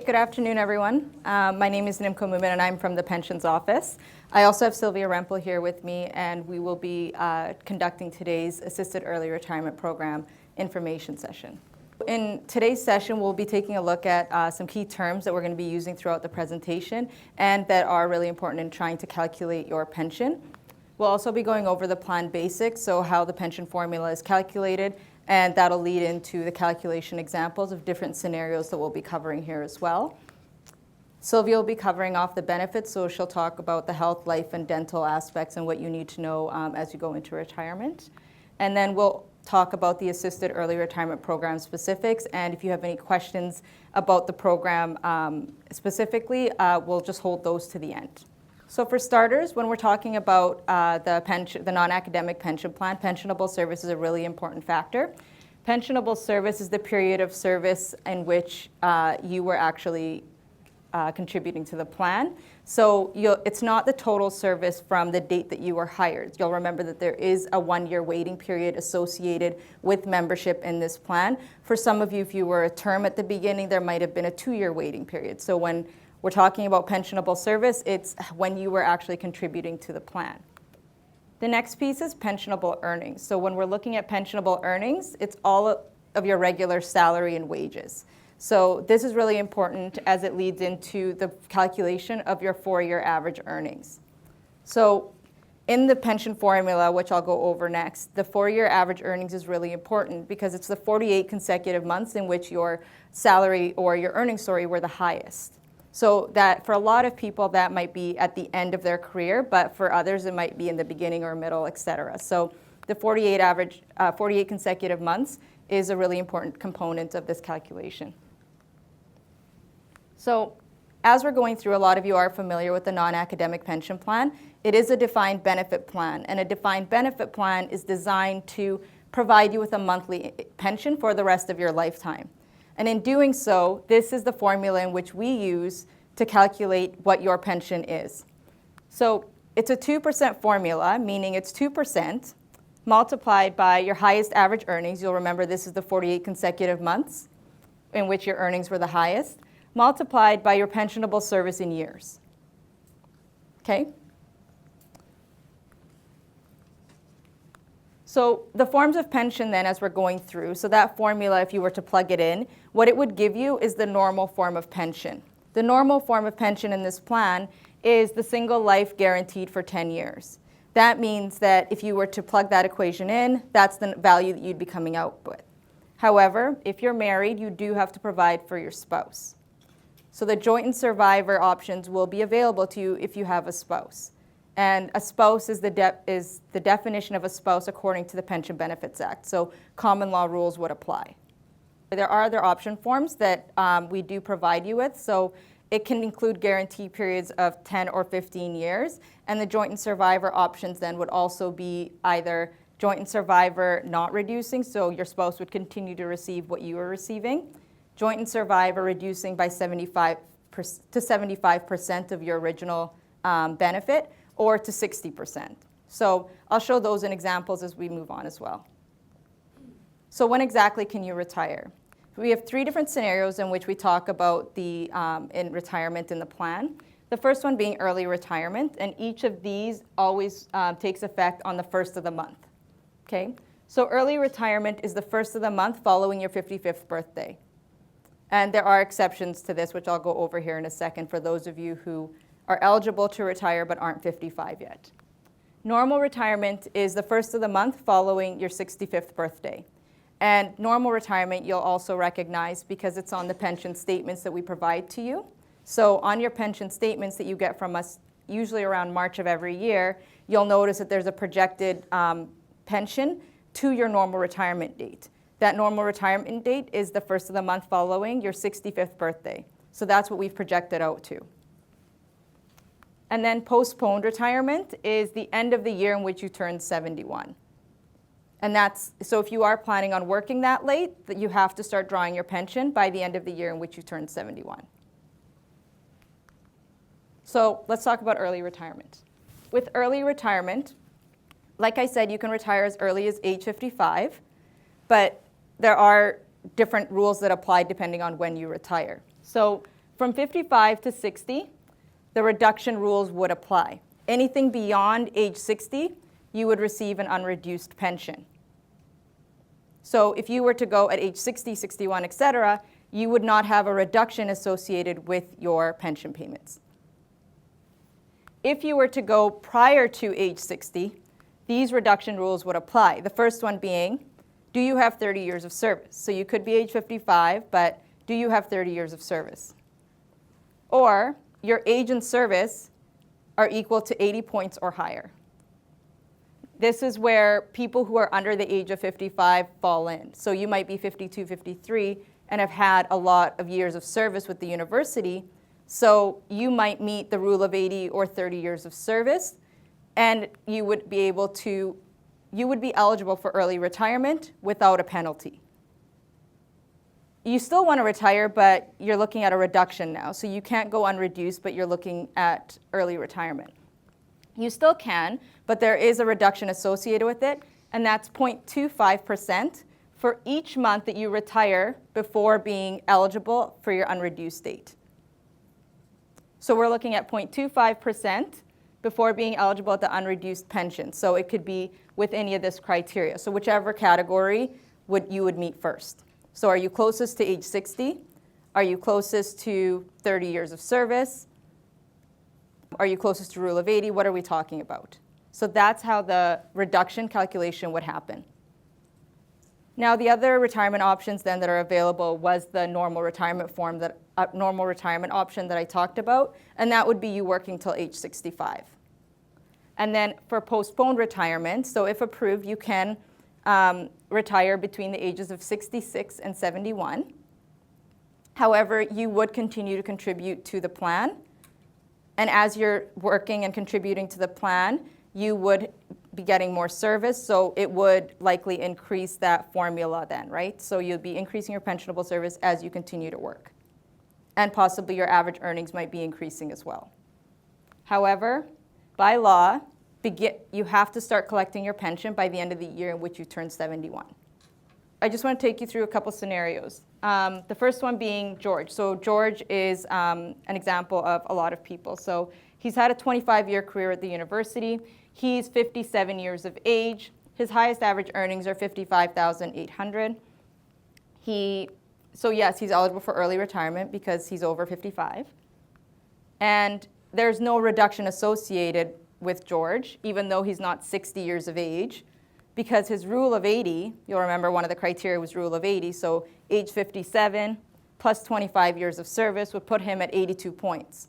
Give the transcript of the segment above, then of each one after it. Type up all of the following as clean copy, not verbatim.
Good afternoon, everyone. My name is Nimco Moomin, and I'm from the Pensions Office. I also have Sylvia Rempel here with me, and we will be conducting today's Assisted Early Retirement Program information session. In today's session, we'll be taking a look at some key terms that we're going to be using throughout the presentation and that are really important in trying to calculate your pension. We'll also be going over the plan basics, so how the pension formula is calculated, and that'll lead into the calculation examples of different scenarios that we'll be covering here as well. Sylvia will be covering off the benefits, so she'll talk about the health, life, and dental aspects and what you need to know as you go into retirement. And then we'll talk about the Assisted Early Retirement Program specifics, and if you have any questions about the program specifically, we'll just hold those to the end. So for starters, when we're talking about the non-academic pension plan, pensionable service is a really important factor. Pensionable service is the period of service in which you were actually contributing to the plan. So it's not the total service from the date that you were hired. You'll remember that there is a 1-year waiting period associated with membership in this plan. For some of you, if you were a term at the beginning, there might have been a 2-year waiting period. So when we're talking about pensionable service, it's when you were actually contributing to the plan. The next piece is pensionable earnings. So when we're looking at pensionable earnings, it's all of your regular salary and wages. So this is really important as it leads into the calculation of your 4-year average earnings. So in the pension formula, which I'll go over next, the 4-year average earnings is really important because it's the 48 consecutive months in which your salary or your earnings, were the highest. So that for a lot of people, that might be at the end of their career, but for others, it might be in the beginning or middle, et cetera. So the 48 consecutive months is a really important component of this calculation. So as we're going through, a lot of you are familiar with the non-academic pension plan. It is a defined benefit plan, and a defined benefit plan is designed to provide you with a monthly pension for the rest of your lifetime. And in doing so, this is the formula in which we use to calculate what your pension is. So it's a 2% formula, meaning it's 2% multiplied by your highest average earnings. You'll remember this is the 48 consecutive months in which your earnings were the highest, multiplied by your pensionable service in years. Okay? So the forms of pension then, as we're going through, so that formula, if you were to plug it in, what it would give you is the normal form of pension. The normal form of pension in this plan is the single life guaranteed for 10 years. That means that if you were to plug that equation in, that's the value that you'd be coming out with. However, if you're married, you do have to provide for your spouse. So the joint and survivor options will be available to you if you have a spouse. And a spouse is the definition of a spouse according to the Pension Benefits Act. So common law rules would apply. There are other option forms that we do provide you with. So it can include guarantee periods of 10 or 15 years. And the joint and survivor options then would also be either joint and survivor not reducing, so your spouse would continue to receive what you were receiving. Joint and survivor reducing by 75% to 75% of your original benefit, or to 60%. So I'll show those in examples as we move on as well. So when exactly can you retire? We have 3 different scenarios in which we talk about the in retirement in the plan. The first one being early retirement, and each of these always takes effect on the 1st of the month. Okay? So early retirement is the 1st of the month following your 55th birthday. And there are exceptions to this, which I'll go over here in a second for those of you who are eligible to retire but aren't 55 yet. Normal retirement is the 1st of the month following your 65th birthday. And normal retirement you'll also recognize because it's on the pension statements that we provide to you. So on your pension statements that you get from us, usually around March of every year, you'll notice that there's a projected pension to your normal retirement date. That normal retirement date is the 1st of the month following your 65th birthday. So that's what we've projected out to. And then postponed retirement is the end of the year in which you turn 71. And that's, so if you are planning on working that late, that you have to start drawing your pension by the end of the year in which you turn 71. So let's talk about early retirement. With early retirement, like I said, you can retire as early as age 55, but there are different rules that apply depending on when you retire. So From 55 to 60, the reduction rules would apply. Anything beyond age 60, you would receive an unreduced pension. So if you were to go at age 60, 61, etc., you would not have a reduction associated with your pension payments. If you were to go prior to age 60, these reduction rules would apply. The first one being, do you have 30 years of service? So you could be age 55, but do you have 30 years of service? Or your age and service are equal to 80 points or higher. This is where people who are under the age of 55 fall in. So you might be 52, 53, and have had a lot of years of service with the university. So you might meet the rule of 80 or 30 years of service, and you would be eligible for early retirement without a penalty. You still want to retire, but you're looking at a reduction now. So you can't go unreduced, but you're looking at early retirement. You still can, but there is a reduction associated with it, and that's 0.25% for each month that you retire before being eligible for your unreduced date. So we're looking at 0.25% before being eligible at the unreduced pension. So it could be with any of this criteria. So whichever category you would meet first. So are you closest to age 60? Are you closest to 30 years of service? Are you closest to rule of 80? What are we talking about? So that's how the reduction calculation would happen. Now the other retirement options then that are available was the normal retirement option that I talked about, and that would be you working till age 65. And then for postponed retirement, so if approved, you can retire between the ages of 66 and 71. However, you would continue to contribute to the plan. And as you're working and contributing to the plan, you would be getting more service, so it would likely increase that formula then, right? So you'd be increasing your pensionable service as you continue to work. And possibly your average earnings might be increasing as well. However, by law, you have to start collecting your pension by the end of the year in which you turn 71. I just want to take you through a couple scenarios. The first one being George. So George is an example of a lot of people. So he's had a 25-year career at the university. He's 57 years of age. His highest average earnings are $55,800. So yes, he's eligible for early retirement because he's over 55. And there's no reduction associated with George, even though he's not 60 years of age, because his rule of 80, you'll remember one of the criteria was rule of 80, so age 57 plus 25 years of service would put him at 82 points.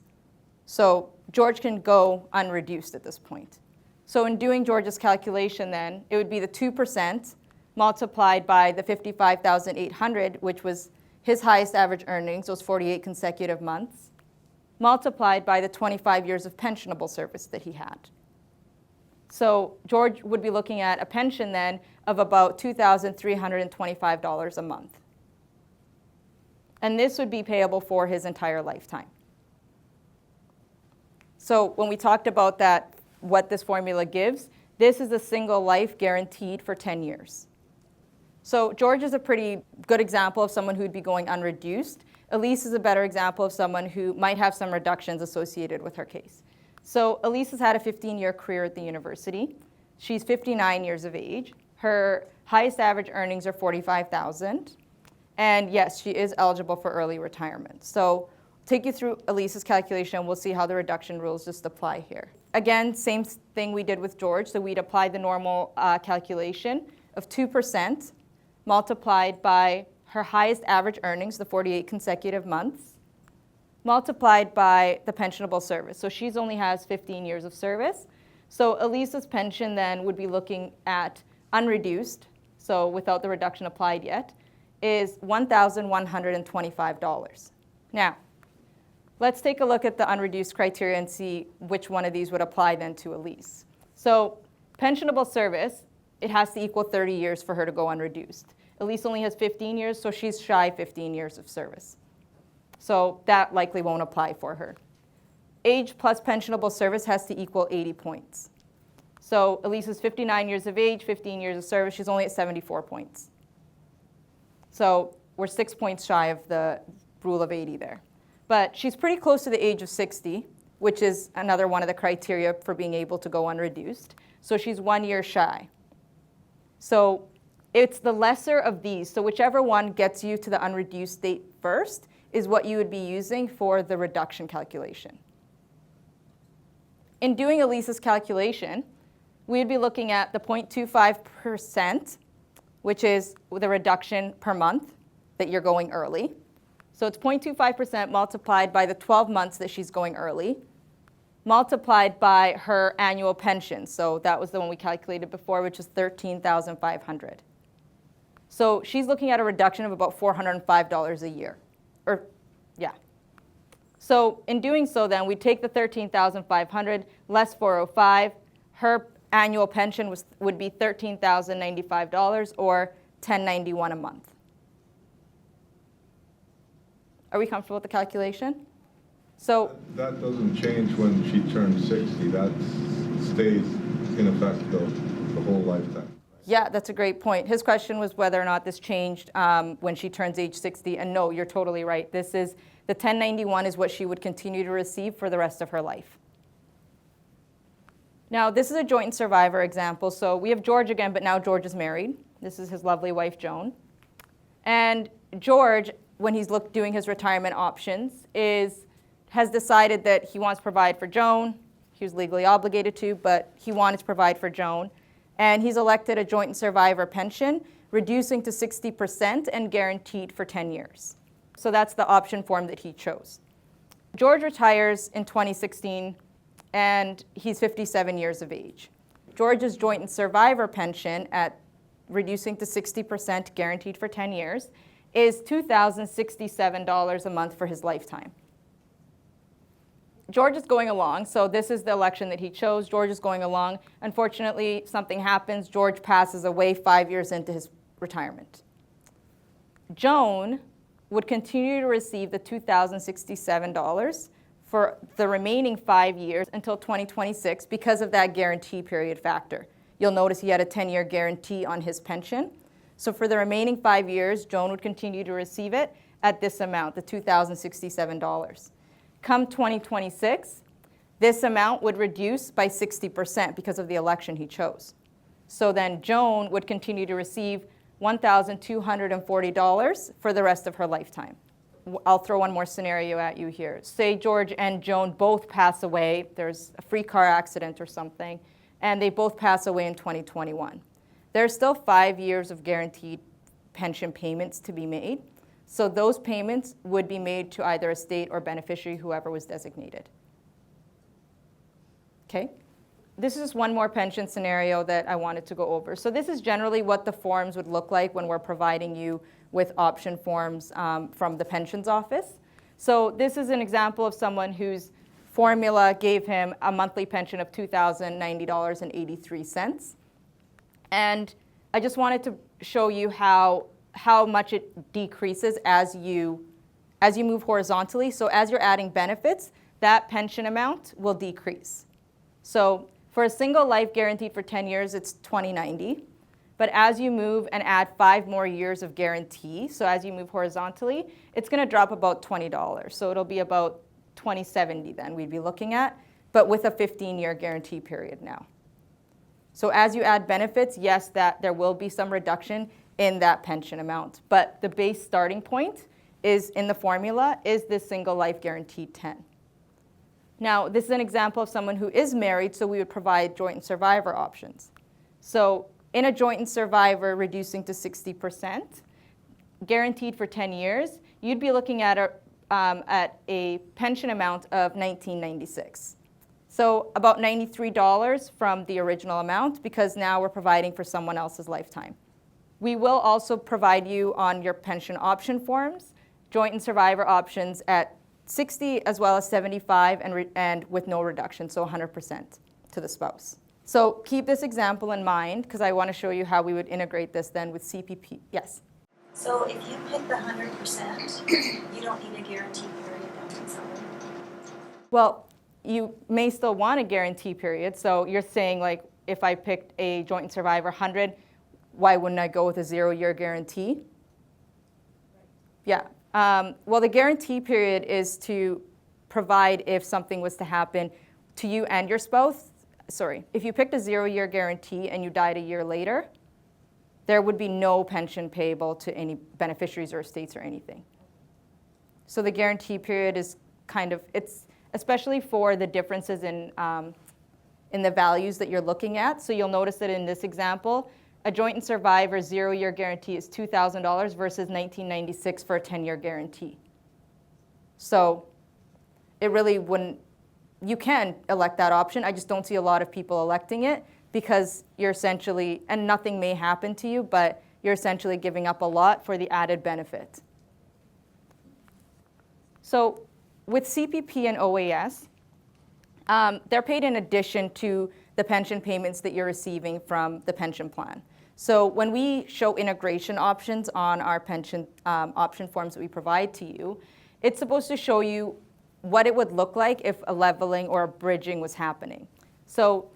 So George can go unreduced at this point. So in doing George's calculation then, it would be the 2% multiplied by the 55,800, which was his highest average earnings, those 48 consecutive months, multiplied by the 25 years of pensionable service that he had. So George would be looking at a pension then of about $2,325 a month. And this would be payable for his entire lifetime. So when we talked about that, what this formula gives, this is a single life guaranteed for 10 years. So George is a pretty good example of someone who'd be going unreduced. Elise is a better example of someone who might have some reductions associated with her case. So Elise has had a 15-year career at the university. She's 59 years of age. Her highest average earnings are $45,000. And yes, she is eligible for early retirement. So take you through Elise's calculation. We'll see how the reduction rules just apply here. Again, same thing we did with George. So we'd apply the normal calculation of 2% multiplied by her highest average earnings, the 48 consecutive months, multiplied by the pensionable service. So she only has 15 years of service. So Elisa's pension then would be looking at unreduced, so without the reduction applied yet, is $1,125. Now, let's take a look at the unreduced criteria and see which one of these would apply then to Elise. So pensionable service, it has to equal 30 years for her to go unreduced. Elise only has 15 years, so she's shy 15 years of service. So that likely won't apply for her. Age plus pensionable service has to equal 80 points. So Elise is 59 years of age, 15 years of service. She's only at 74 points. So we're 6 points shy of the rule of 80 there. But she's pretty close to the age of 60, which is another one of the criteria for being able to go unreduced. So she's 1 year shy. So it's the lesser of these. So whichever one gets you to the unreduced state first is what you would be using for the reduction calculation. In doing Elisa's calculation, we'd be looking at the 0.25%, which is the reduction per month that you're going early. So it's 0.25% multiplied by the 12 months that she's going early, multiplied by her annual pension. So that was the one we calculated before, which is $13,500. So she's looking at a reduction of about $405 a year. So in doing so then, we take the $13,500 less 405. Her annual pension would be $13,095 or $1,091 a month. Are we comfortable with the calculation? So that doesn't change when she turns 60. That stays in effect the whole lifetime. yeah, that's a great point. His question was whether or not this changed when she turns age 60. And no, you're totally right. This is the 1091 is what she would continue to receive for the rest of her life. Now, this is a joint and survivor example. So we have George again, but now George is married. This is his lovely wife, Joan. And George, when he's doing his retirement options, has decided that he wants to provide for Joan. He was legally obligated to, but he wanted to provide for Joan. And he's elected a joint and survivor pension, reducing to 60% and guaranteed for 10 years. So that's the option form that he chose. George retires in 2016, and he's 57 years of age. George's joint and survivor pension at reducing to 60% guaranteed for 10 years is $2,067 a month for his lifetime. George is going along, so this is the election that he chose. George is going along. Unfortunately, something happens. George passes away 5 years into his retirement. Joan would continue to receive the $2,067 for the remaining 5 years until 2026 because of that guarantee period factor. You'll notice he had a 10-year guarantee on his pension. So for the remaining 5 years, Joan would continue to receive it at this amount, the $2,067. Come 2026, this amount would reduce by 60% because of the election he chose. So then Joan would continue to receive $1,240 for the rest of her lifetime. I'll throw one more scenario at you here. Say George and Joan both pass away. There's a freak car accident or something, and they both pass away in 2021. There's still 5 years of guaranteed pension payments to be made. So those payments would be made to either estate or beneficiary, whoever was designated. Okay? This is one more pension scenario that I wanted to go over. So this is generally what the forms would look like when we're providing you with option forms from the pensions office. So this is an example of someone whose formula gave him a monthly pension of $2,090.83. And I just wanted to show you how much it decreases as you move horizontally. So as you're adding benefits, that pension amount will decrease. So for a single life guaranteed for 10 years, it's $20.90. But as you move and add 5 more years of guarantee, so as you move horizontally, it's going to drop about $20. So it'll be about $20.70 then we'd be looking at, but with a 15-year guarantee period now. So as you add benefits, yes, that there will be some reduction in that pension amount. But the base starting point is in the formula is this single life guaranteed 10. Now, this is an example of someone who is married, so we would provide joint and survivor options. So in a joint and survivor reducing to 60%, guaranteed for 10 years, you'd be looking at a pension amount of $19.96. So about $93 from the original amount because now we're providing for someone else's lifetime. We will also provide you on your pension option forms, joint and survivor options at 60 as well as 75 and with no reduction, so 100% to the spouse. So keep this example in mind because I want to show you how we would integrate this then with CPP. Yes? So if you pick the 100%, you don't need a guarantee period, don't you, somebody? Well, you may still want a guarantee period. So you're saying like if I picked a joint and survivor 100, why wouldn't I go with a 0-year guarantee? Yeah, Well, the guarantee period is to provide if something was to happen to you and your spouse. Sorry, if you picked a 0-year guarantee and you died a year later, there would be no pension payable to any beneficiaries or estates or anything. So the guarantee period is kind of, it's especially for the differences in the values that you're looking at. So you'll notice that in this example, a joint and survivor 0-year guarantee is $2,000 versus $1996 for a 10-year guarantee. So it really wouldn't, you can elect that option. I just don't see a lot of people electing it because you're essentially, and nothing may happen to you, but you're essentially giving up a lot for the added benefit. So with CPP and OAS, they're paid in addition to the pension payments that you're receiving from the pension plan. So when we show integration options on our pension option forms that we provide to you, it's supposed to show you what it would look like if a leveling or a bridging was happening. So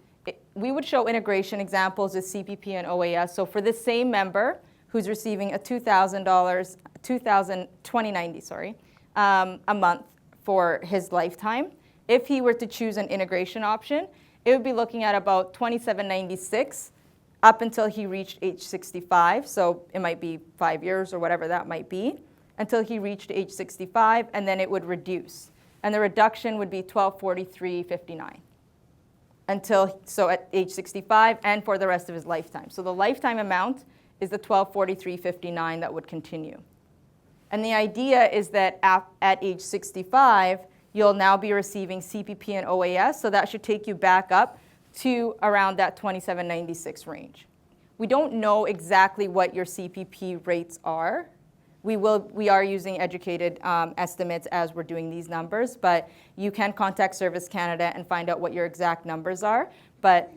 we would show integration examples with CPP and OAS. So for the same member who's receiving a $2090 a month for his lifetime, if he were to choose an integration option, it would be looking at about $2796 up until he reached age 65. So it might be 5 years or whatever that might be, until he reached age 65, and then it would reduce. And the reduction would be $1243.59 so at age 65 and for the rest of his lifetime. So the lifetime amount is the $1243.59 that would continue. And the idea is that at age 65, you'll now be receiving CPP and OAS, so that should take you back up to around that $2796 range. We don't know exactly what your CPP rates are. We are using educated estimates as we're doing these numbers, but you can contact Service Canada and find out what your exact numbers are. But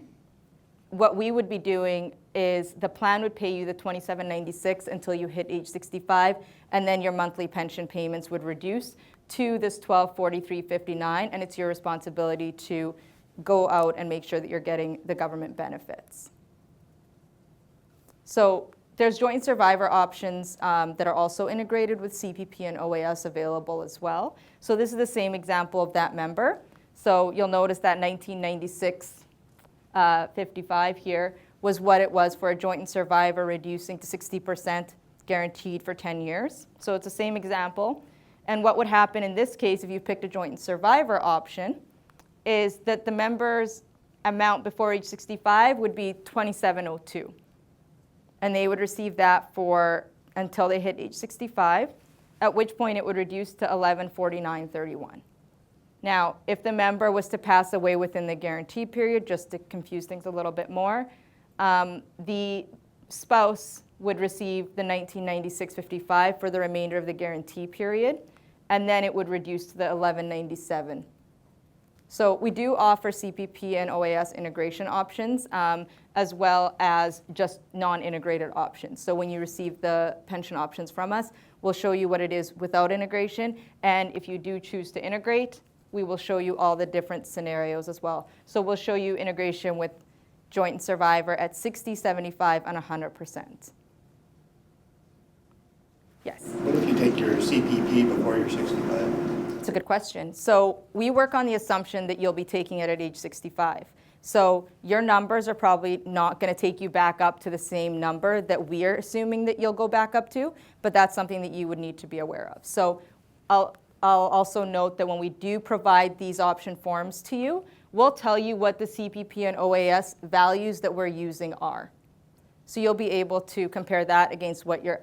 what we would be doing is the plan would pay you the $2796 until you hit age 65, and then your monthly pension payments would reduce to this $1243.59, and it's your responsibility to go out and make sure that you're getting the government benefits. So there's joint survivor options that are also integrated with CPP and OAS available as well. So this is the same example of that member. So you'll notice that 1996 55 here was what it was for a joint and survivor, reducing to 60% guaranteed for 10 years. So it's the same example. And what would happen in this case if you picked a joint and survivor option is that the member's amount before age 65 would be $2702. And they would receive that for until they hit age 65, at which point it would reduce to $1149.31. Now, if the member was to pass away within the guarantee period, just to confuse things a little bit more, the spouse would receive the $1996.55 for the remainder of the guarantee period, and then it would reduce to the $1197. So we do offer CPP and OAS integration options, as well as just non-integrated options. So when you receive the pension options from us, we'll show you what it is without integration, and if you do choose to integrate, we will show you all the different scenarios as well. So we'll show you integration with joint and survivor at 60, 75, and 100%. Yes? What if you take your CPP before you're 65? It's a good question. So we work on the assumption that you'll be taking it at age 65. So your numbers are probably not going to take you back up to the same number that we're assuming that you'll go back up to, but that's something that you would need to be aware of. So I'll also note that when we do provide these option forms to you, we'll tell you what the CPP and OAS values that we're using are. So you'll be able to compare that against what you're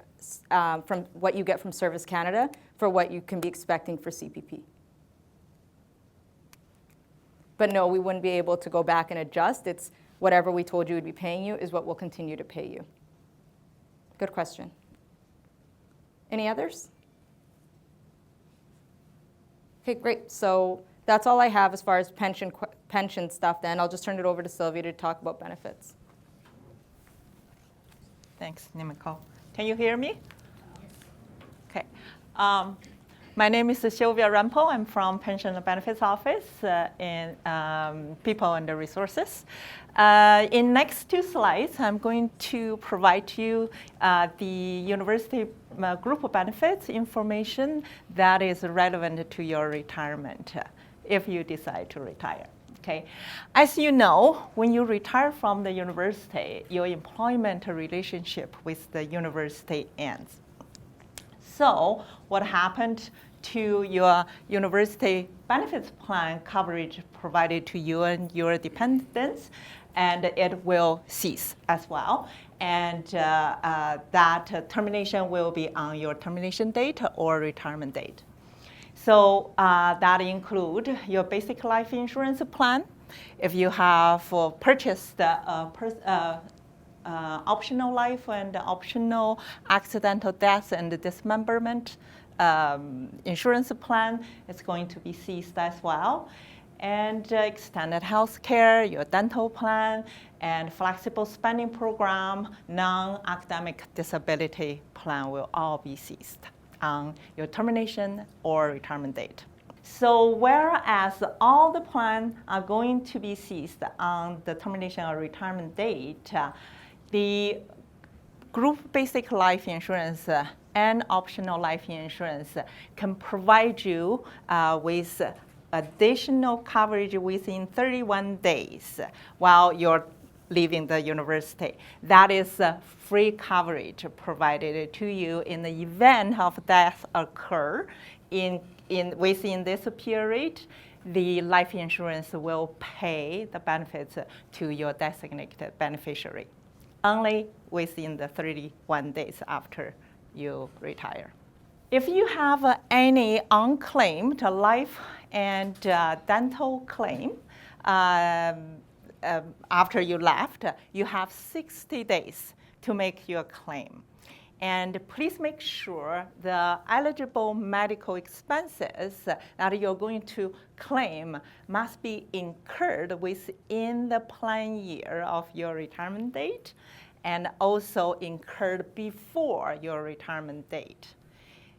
from what you get from Service Canada for what you can be expecting for CPP. But no, we wouldn't be able to go back and adjust. It's whatever we told you would be paying you is what we'll continue to pay you. Good question. Any others? Okay, great. So that's all I have as far as pension stuff then. I'll just turn it over to Sylvia to talk about benefits. Thanks, Nicole. Can you hear me? Okay. My name is Sylvia Rempel. I'm from Pension and Benefits Office in People and Resources. In next 2 slides, I'm going to provide you the university group benefits information that is relevant to your retirement if you decide to retire. Okay. As you know, when you retire from the university, your employment relationship with the university ends. So what happened to your university benefits plan coverage provided to you and your dependents, and it will cease as well. And that termination will be on your termination date or retirement date. So that include your basic life insurance plan. If you have purchased optional life and optional accidental death and dismemberment insurance plan, it's going to be ceased as well. And extended health care, your dental plan, and flexible spending program, non-academic disability plan will all be ceased on your termination or retirement date. So whereas all the plans are going to be ceased on the termination or retirement date, the group basic life insurance and optional life insurance can provide you with additional coverage within 31 days while you're leaving the university. That is free coverage provided to you in the event of death occur within this period. The life insurance will pay the benefits to your designated beneficiary only within the 31 days after you retire. If you have any unclaimed life and dental claim after you left, you have 60 days to make your claim. And please make sure the eligible medical expenses that you're going to claim must be incurred within the plan year of your retirement date and also incurred before your retirement date.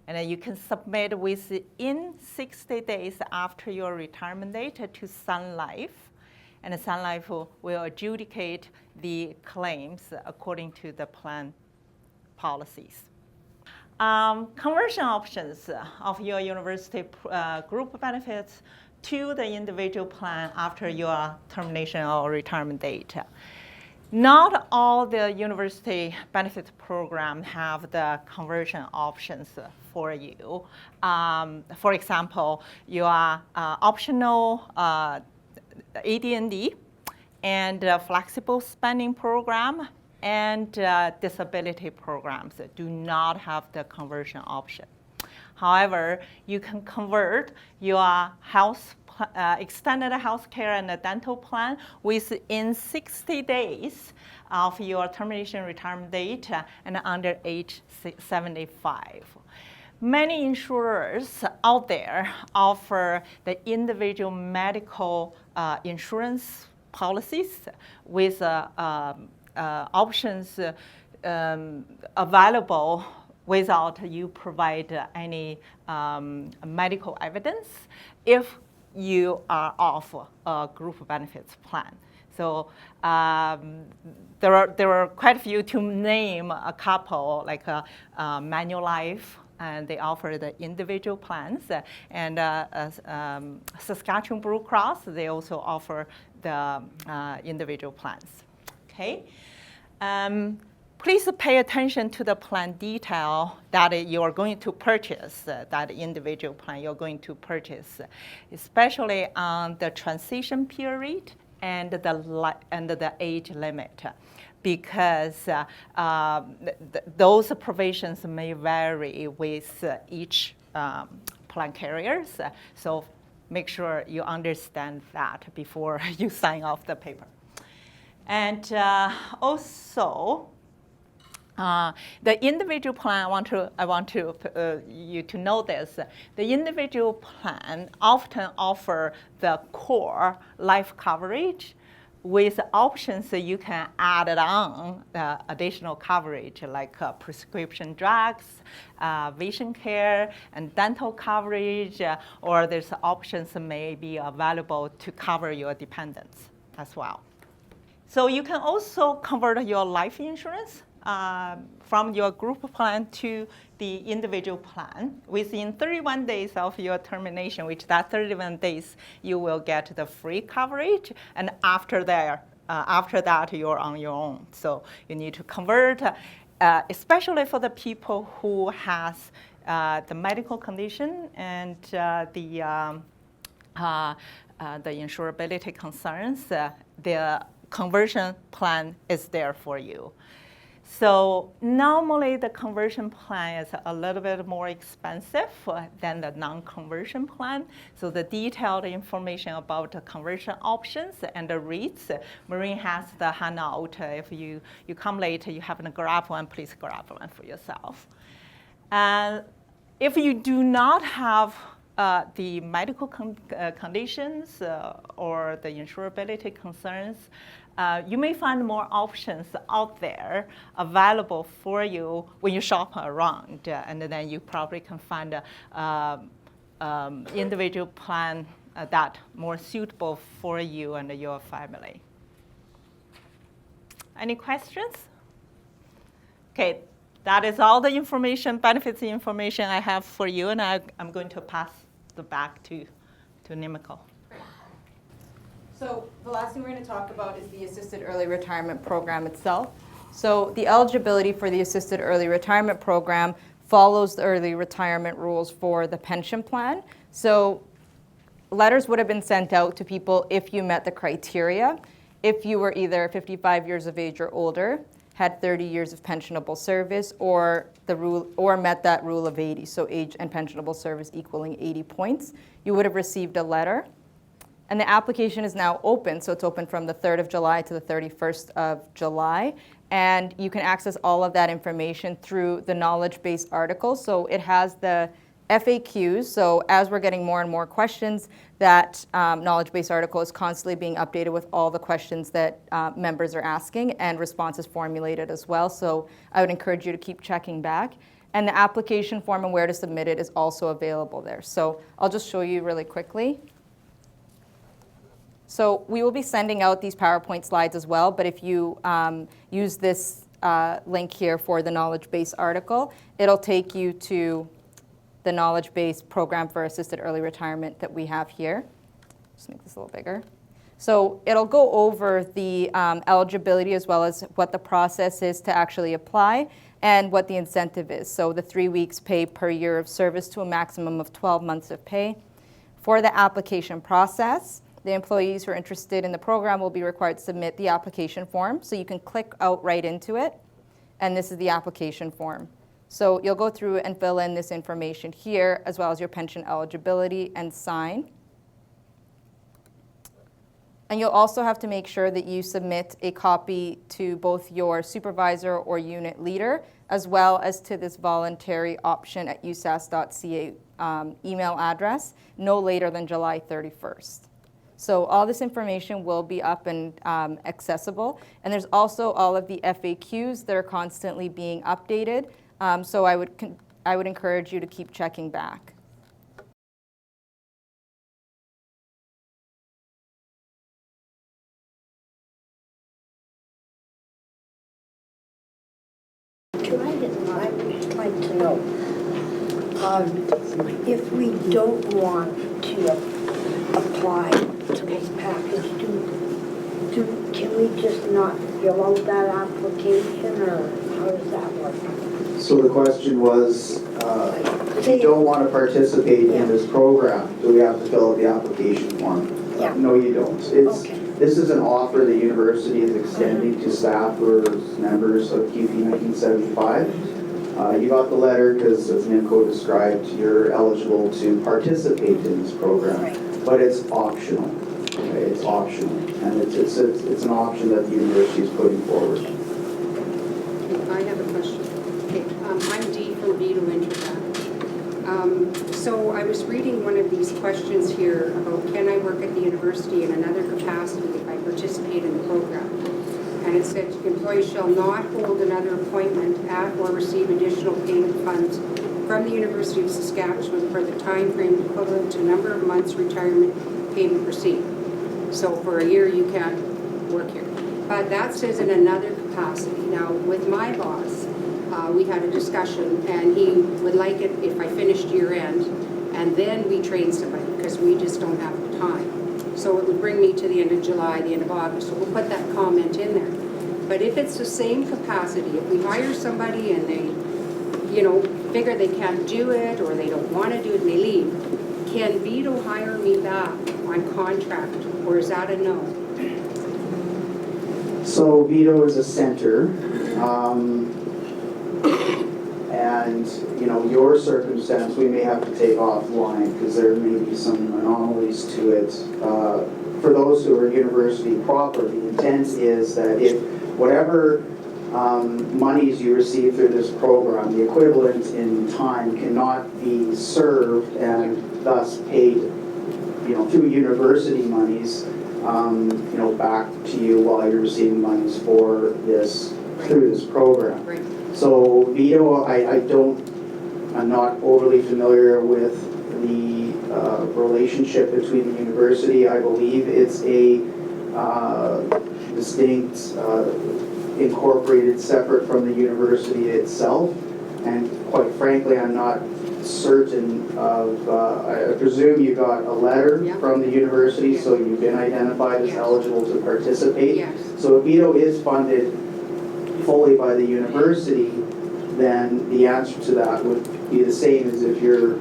And then you can submit within 60 days after your retirement date to Sun Life. And Sun Life will adjudicate the claims according to the plan policies. Conversion options of your university group benefits to the individual plan after your termination or retirement date. Not all the university benefits program have the conversion options for you. For example, your optional AD&D and flexible spending program and disability programs do not have the conversion option. However, you can convert your extended health care and dental plan within 60 days of your termination retirement date and under age 75. Many insurers out there offer the individual medical insurance policies with options available without you provide any medical evidence if you are off a group benefits plan. So there are quite a few to name a couple, like Manulife, and they offer the individual plans. And Saskatchewan Blue Cross, they also offer the individual plans. Okay. Please pay attention to the plan detail that you are going to purchase, that individual plan you're going to purchase, especially on the transition period and the age limit, because those provisions may vary with each plan carriers. So make sure you understand that before you sign off the paper. And also, the individual plan, I want you to know this. The individual plan often offer the core life coverage, with options, you can add it on additional coverage like prescription drugs, vision care, and dental coverage, or there's options that may be available to cover your dependents as well. So you can also convert your life insurance from your group plan to the individual plan within 31 days of your termination, which that 31 days you will get the free coverage, and after that you're on your own. So you need to convert, especially for the people who has the medical condition and the insurability concerns. The conversion plan is there for you. So normally the conversion plan is a little bit more expensive than the non-conversion plan. So the detailed information about the conversion options and the rates, Maureen has the handout. If you come later, you haven't grabbed one, please grab one for yourself. And if you do not have the medical conditions or the insurability concerns, you may find more options out there available for you when you shop around, and then you probably can find an individual plan that more suitable for you and your family. Any questions? Okay, that is all the information, benefits information I have for you, and I'm going to pass the back to Nimiko. So the last thing we're going to talk about is the Assisted Early Retirement Program itself. So the eligibility for the Assisted Early Retirement Program follows the early retirement rules for the pension plan. So letters would have been sent out to people if you met the criteria. If you were either 55 years of age or older, had 30 years of pensionable service, or met that rule of 80, so age and pensionable service equaling 80 points, you would have received a letter. And the application is now open, so it's open from the 3rd of July to the 31st of July. And you can access all of that information through the knowledge base article. So it has the FAQs, so as we're getting more and more questions, that knowledge base article is constantly being updated with all the questions that members are asking, and responses formulated as well. So I would encourage you to keep checking back. And the application form and where to submit it is also available there. So I'll just show you really quickly. So we will be sending out these PowerPoint slides as well, but if you use this link here for the knowledge base article, it'll take you to the knowledge base program for assisted early retirement that we have here. Just make this a little bigger. So it'll go over the eligibility as well as what the process is to actually apply and what the incentive is. So the 3 weeks pay per year of service to a maximum of 12 months of pay. For the application process, the employees who are interested in the program will be required to submit the application form. So you can click out right into it, and this is the application form. So you'll go through and fill in this information here, as well as your pension eligibility, and sign. And you'll also have to make sure that you submit a copy to both your supervisor or unit leader, as well as to this voluntary option at usas.ca email address, no later than July 31st. So all this information will be up and accessible. And there's also all of the FAQs that are constantly being updated. So I would encourage you to keep checking back. I would like to know, if we don't want to apply to this package, can we just not fill out that application, or how does that work? So the question was, if you don't want to participate in this program, do we have to fill out the application form? Yeah. No, you don't. Okay. This is an offer the university is extending to staff who are members of QP 1975. You got the letter because, as Nimco described, you're eligible to participate in this program, Right. but it's optional. Okay? It's optional, and it's an option that the university is putting forward. I have a question. Okay, I'm Dee from Vito Internet. So I was reading one of these questions here about can I work at the university in another capacity if I participate in the program? And it said employees shall not hold another appointment at or receive additional payment funds from the University of Saskatchewan for the time frame equivalent to number of months retirement payment received. So for a year you can't work here. But that says in another capacity. Now with my boss, we had a discussion and he would like it if I finished year end and then we train somebody because we just don't have the time. So it would bring me to the end of July, the end of August. So we'll put that comment in there. But if it's the same capacity, if we hire somebody and they, you know, figure they can't do it or they don't want to do it and they leave, can Vito hire me back on contract or is that a no? So Vito is a center, and you know your circumstance we may have to take offline because there may be some anomalies to it. For those who are university proper, the intent is that if whatever monies you receive through this program, the equivalent in time cannot be served and thus paid, you know, through university monies, you know, back to you while you're receiving monies for this through this program. Right. So Vito, I'm not overly familiar with the relationship between the university. I believe it's a distinct, incorporated, separate from the university itself. And quite frankly, I'm not certain of, I presume you got a letter Yeah. from the university, Yeah. so you've been identified as Yes. eligible to participate. Yes. So if Vito is funded fully by the university, then the answer to that would be the same as if you're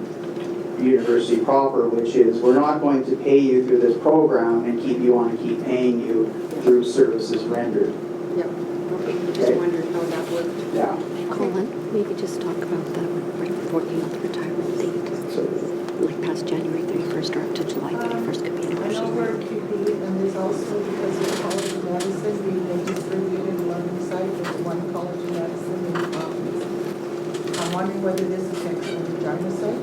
university proper, which is we're not going to pay you through this program and keep you on and keep paying you through services rendered. Yep. Okay. Just wondered how that worked. Yeah. Colin, maybe just talk about the working on the retirement date, So, like past January 31st or up to July 31st could be an I know option. we're QP, and there's also because of College of Medicine, they distributed learning site, there's one College of Medicine in the office. I'm wondering whether this affects the Regina site?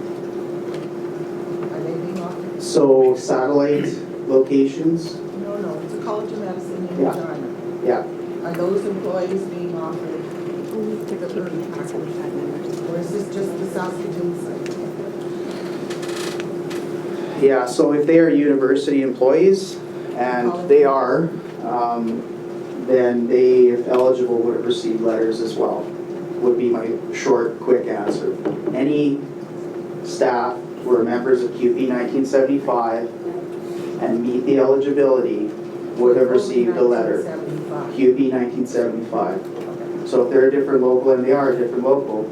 Are they being offered? so satellite locations, No, it's a College of Medicine in Yeah. Regina. yeah. Are those employees being offered, Only 13 people, 75 members. or is this just the Saskatoon site? Yeah, so if they are university employees, and they are, then they, if eligible, would have received letters as well, would be my short, quick answer. Any staff who are members of QP 1975 and meet the eligibility would have received a letter. 1975. QP 1975. Okay. So if they're a different local, and they are a different local,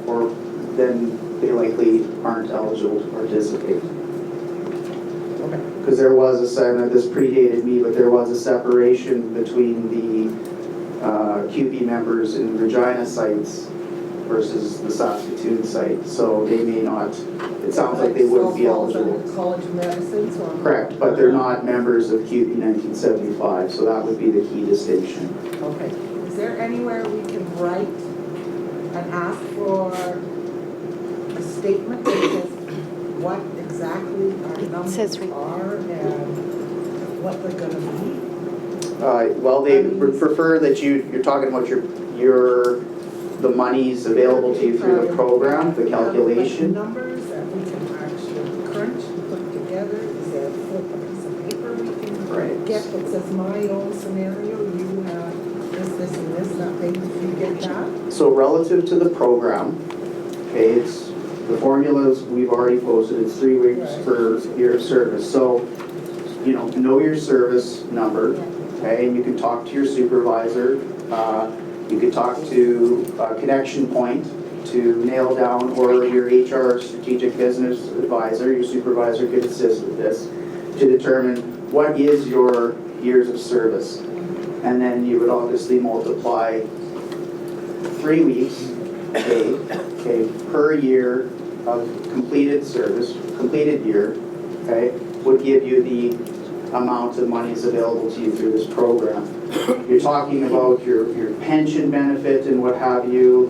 or then they likely aren't eligible to participate. Okay. Because there was this predated me, but there was a separation between the QP members in Regina sites versus the Saskatoon site. So they may not, it sounds like they wouldn't be eligible. College of Medicine, so I'm. Correct, but they're not members of QP 1975, so that would be the key distinction. Okay. Is there anywhere we can write and ask for a statement that says what exactly our numbers says right are and what they're gonna be? Well, they would prefer that you're talking about the monies available to you through the program, the calculation. The numbers that we can actually crunch and put together, is there a full piece of paper we can Right. get that says my own scenario, you have this and this, that thing, if you get that? So relative to the program, okay, it's, the formulas we've already posted, it's 3 weeks per year of service. So, you know your service number, okay, and you can talk to your supervisor. You could talk to a connection point to nail down, or your HR strategic business advisor, your supervisor could assist with this, to determine what is your years of service. And then you would obviously multiply 3 weeks, okay, per year of completed service, completed year, okay, would give you the amount of monies available to you through this program. You're talking about your pension benefit and what have you,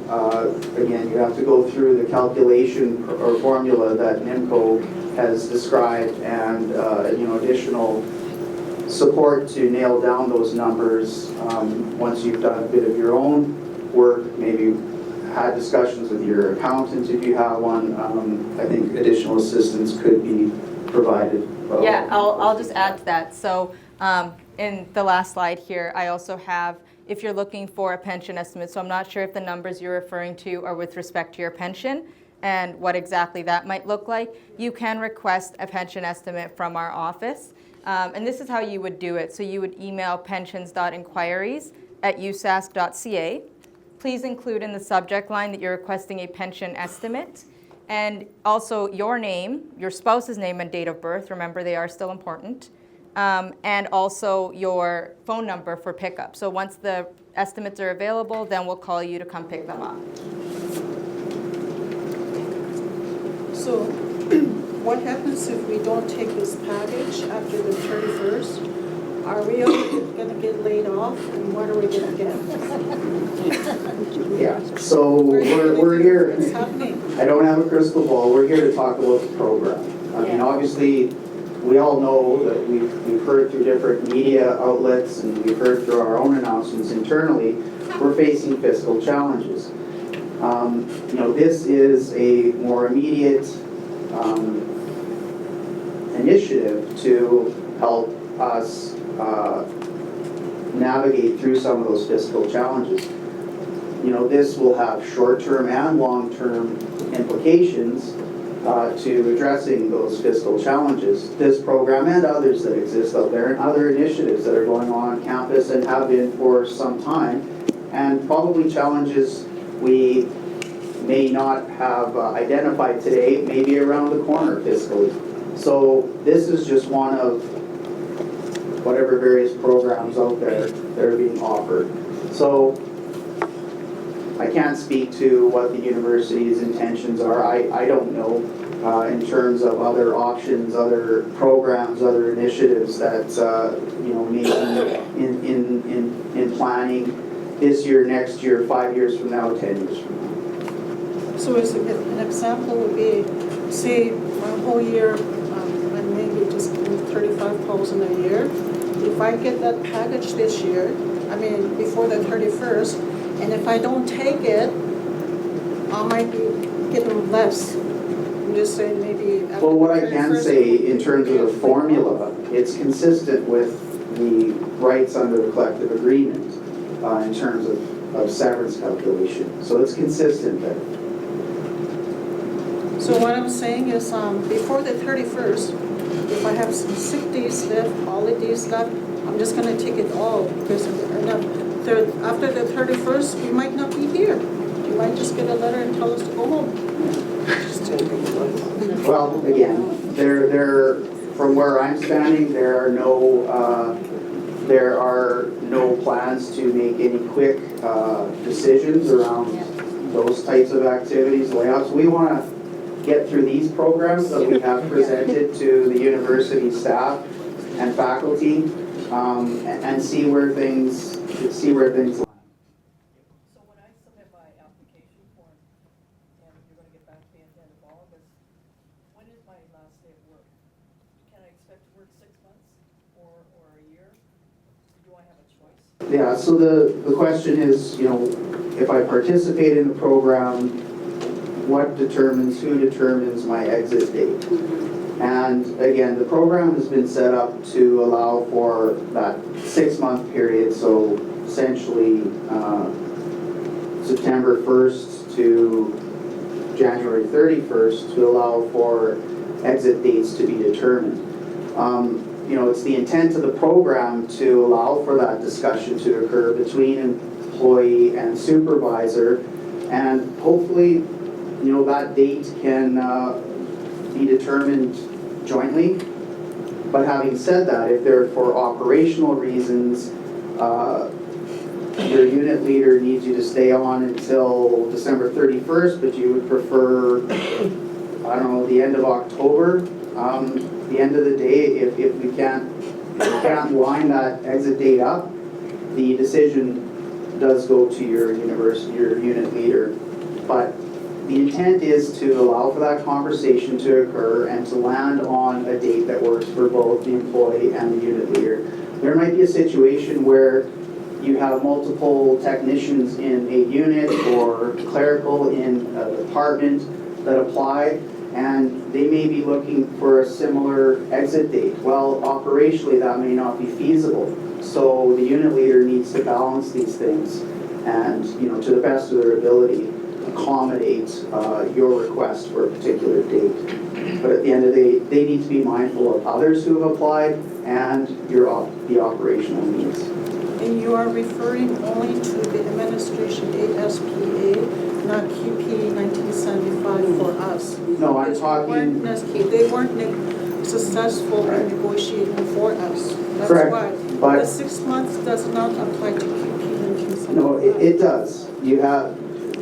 again, you have to go through the calculation or formula that NIMCO has described, and additional support to nail down those numbers. Once you've done a bit of your own work, maybe had discussions with your accountant if you have one, I think additional assistance could be provided. Yeah, I'll just add to that. So in the last slide here, I also have, if you're looking for a pension estimate, so I'm not sure if the numbers you're referring to are with respect to your pension and what exactly that might look like. You can request a pension estimate from our office. And this is how you would do it. So you would email pensions.inquiries@usask.ca. Please include in the subject line that you're requesting a pension estimate, and also your name, your spouse's name and date of birth. Remember, they are still important. And also your phone number for pickup. So once the estimates are available, then we'll call you to come pick them up. So what happens if we don't take this package after the 31st? Are we gonna get laid off, and what are we gonna get? Yeah, so we're here. What's happening? I don't have a crystal ball. We're here to talk about the program. I mean, obviously, we all know that we've heard through different media outlets and we've heard through our own announcements internally, we're facing fiscal challenges. This is a more immediate initiative to help us navigate through some of those fiscal challenges. This will have short-term and long-term implications to addressing those fiscal challenges. This program and others that exist out there, and other initiatives that are going on campus and have been for some time, and probably challenges we may not have identified today, maybe around the corner fiscally. So this is just one of whatever various programs out there that are being offered. So I can't speak to what the university's intentions are. I don't know in terms of other options, other programs, other initiatives that maybe in planning this year, next year, 5 years from now, 10 years from now. So as an example would be, say, my whole year, I'm maybe just getting 35,000 a year. If I get that package this year, before the 31st, and if I don't take it, I might be getting less. I'm just saying maybe. Well, what I can say in terms of the formula, it's consistent with the rights under the collective agreement in terms of severance calculation. So it's consistent there. So what I'm saying is, before the 31st, if I have some sick days left, holidays left, I'm just going to take it all, because after the 31st, we might not be here. You might just get a letter and tell us to go home. Well, again, from where I'm standing, there are no plans to make any quick decisions around those types of activities, layoffs. We want to get through these programs that we have presented to the university staff and faculty, and see where things lie. So when I submit my application form, and you're going to get back to me at the end of August, when is my last day of work? Can I expect to work 6 months or a year? Do I have a choice? Yeah, so the question is, if I participate in the program, who determines my exit date? And again, the program has been set up to allow for that 6-month period, so essentially September 1st to January 31st, to allow for exit dates to be determined. It's the intent of the program to allow for that discussion to occur between employee and supervisor, and hopefully that date can be determined jointly. But having said that, if they're for operational reasons, your unit leader needs you to stay on until December 31st, but you would prefer, the end of October. The end of the day, if we can't line that exit date up, the decision does go to your university, your unit leader, but the intent is to allow for that conversation to occur and to land on a date that works for both the employee and the unit leader. There might be a situation where you have multiple technicians in a unit or clerical in a department that apply, and they may be looking for a similar exit date. Well, operationally, that may not be feasible. So the unit leader needs to balance these things and, to the best of their ability, accommodate your request for a particular date. But at the end of the day, they need to be mindful of others who have applied and the operational needs. And you are referring only to the administration ASPA, not QP 1975 for us. No, I'm Because talking. They weren't successful in negotiating for us. That's Correct, why. but- The 6 months does not apply to QP 1975. No, it does. You have,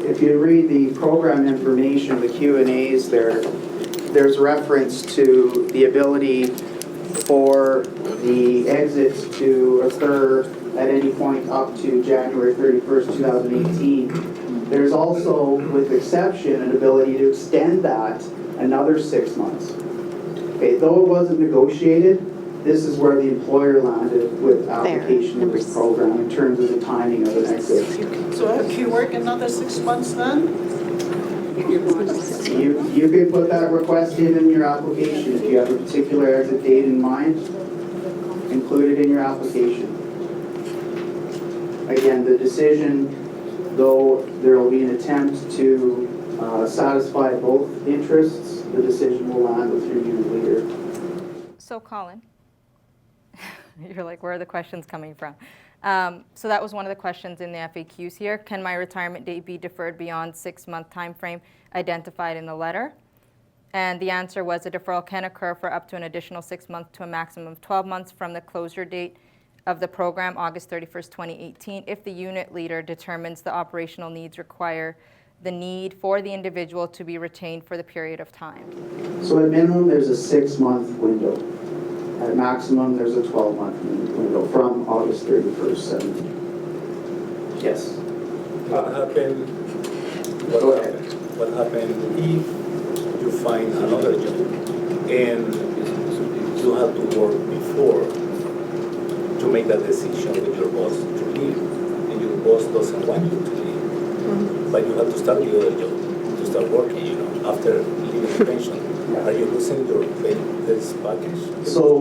if you read the program information, the Q&As there's reference to the ability for the exits to occur at any point up to January 31st, 2018. There's also, with exception, an ability to extend that another 6 months. Okay, though it wasn't negotiated, this is where the employer landed with application of this program in terms of the timing of an exit. So if you work another 6 months then? You can put that request in your application if you have a particular exit date in mind, include it in your application. Again, the decision, though there will be an attempt to satisfy both interests, the decision will land with your unit leader. So Colin, you're like, where are the questions coming from? So that was one of the questions in the FAQs here. Can my retirement date be deferred beyond 6-month time frame identified in the letter? And the answer was a deferral can occur for up to an additional 6 months to a maximum of 12 months from the closure date of the program, August 31st, 2018, if the unit leader determines the operational needs require the need for the individual to be retained for the period of time. So at minimum, there's a 6-month window. At maximum, there's a 12-month window from August 31st, 17. Yes. What happened if you find another job and you have to work before to make that decision with your boss to leave, and your boss doesn't want you to leave, but you have to start the other job, to start working, after leaving the pension. Are you losing your benefits package? So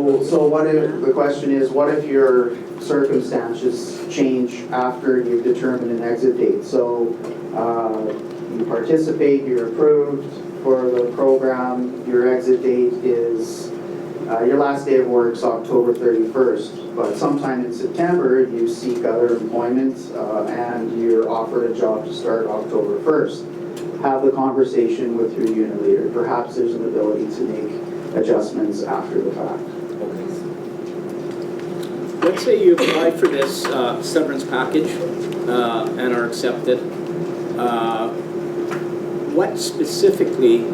what if, the question is, what if your circumstances change after you've determined an exit date? So you participate, you're approved for the program, your exit date is, your last day of work is October 31st, but sometime in September you seek other employment and you're offered a job to start October 1st. Have the conversation with your unit leader. Perhaps there's an ability to make adjustments after the fact. Let's say you apply for this severance package and are accepted. What specifically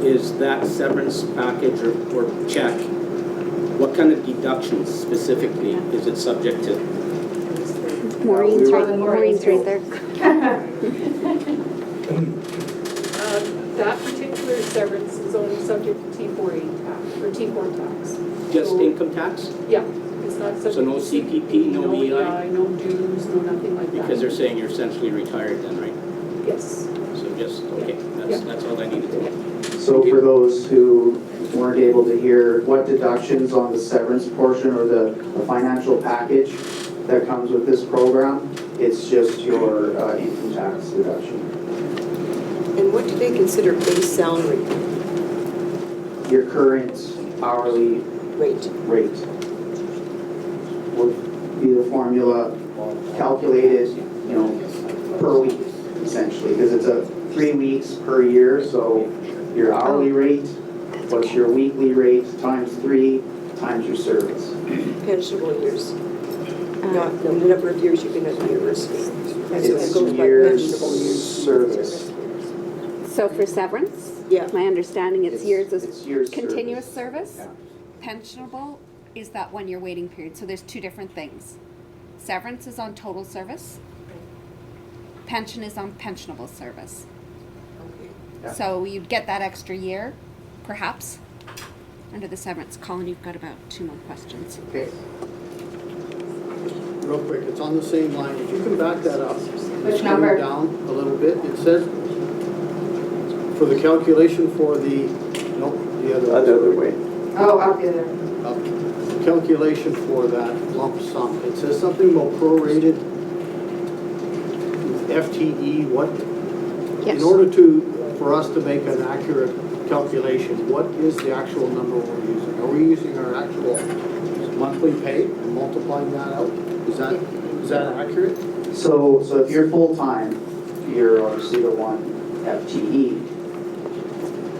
is that severance package or check? What kind of deductions specifically is it subject to? Maureen's right there. That particular severance is only subject to T4A tax, or T4 tax. Just So, income tax? Yeah, it's not subject So no to CPP, no EI? no dues, no nothing like that. Because they're saying you're essentially retired then, right? Yes. So just, okay, that's all I needed to know. So for those who weren't able to hear, what deductions on the severance portion or the financial package that comes with this program, it's just your income tax deduction. And what do they consider base salary? Your current hourly rate would be the formula calculated, per week, essentially, because it's a 3 weeks per year, so your hourly rate plus your weekly rate times 3 times your service. Pensionable years. Not the number of years you've been at the university. That's what It's goes by years pensionable years. service. So for severance, yeah, my understanding it's years of years continuous service. Pensionable is that 1 year waiting period. So there's two different things. Severance is on total service. Pension is on pensionable service. Yeah. So you'd get that extra year, perhaps, under the severance. Colin, you've got about 2 more questions. Okay. Real quick, it's on the same line. If you can back that up. Which number? Down a little bit. It says for the calculation for the, nope, the other way. Oh, up there. Calculation for that lump sum. It says something about prorated FTE. What? Yes. In order for us to make an accurate calculation, what is the actual number we're using? Are we using our actual monthly pay and multiplying that out? Is that accurate? So if you're full-time, you're obviously the one FTE.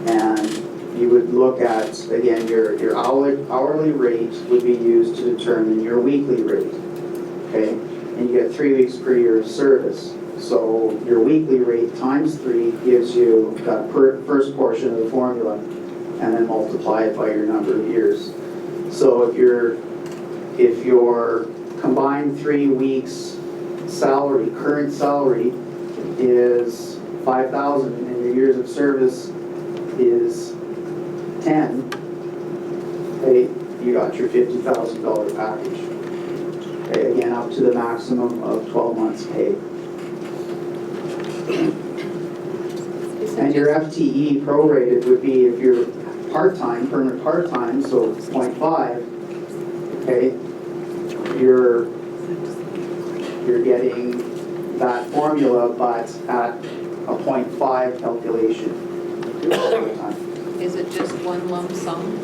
And you would look at, again, your hourly rate would be used to determine your weekly rate, okay? And you get 3 weeks per year of service. So your weekly rate times 3 gives you that first portion of the formula, and then multiply it by your number of years. So if your combined 3 weeks salary, current salary, is 5,000 and your years of service is 10, okay, you got your $50,000 package. Okay, again, up to the maximum of 12 months pay. And your FTE prorated would be if you're part-time, permanent part-time, so 0.5, okay, you're getting that formula, but at a 0.5 calculation. Is it just one lump sum?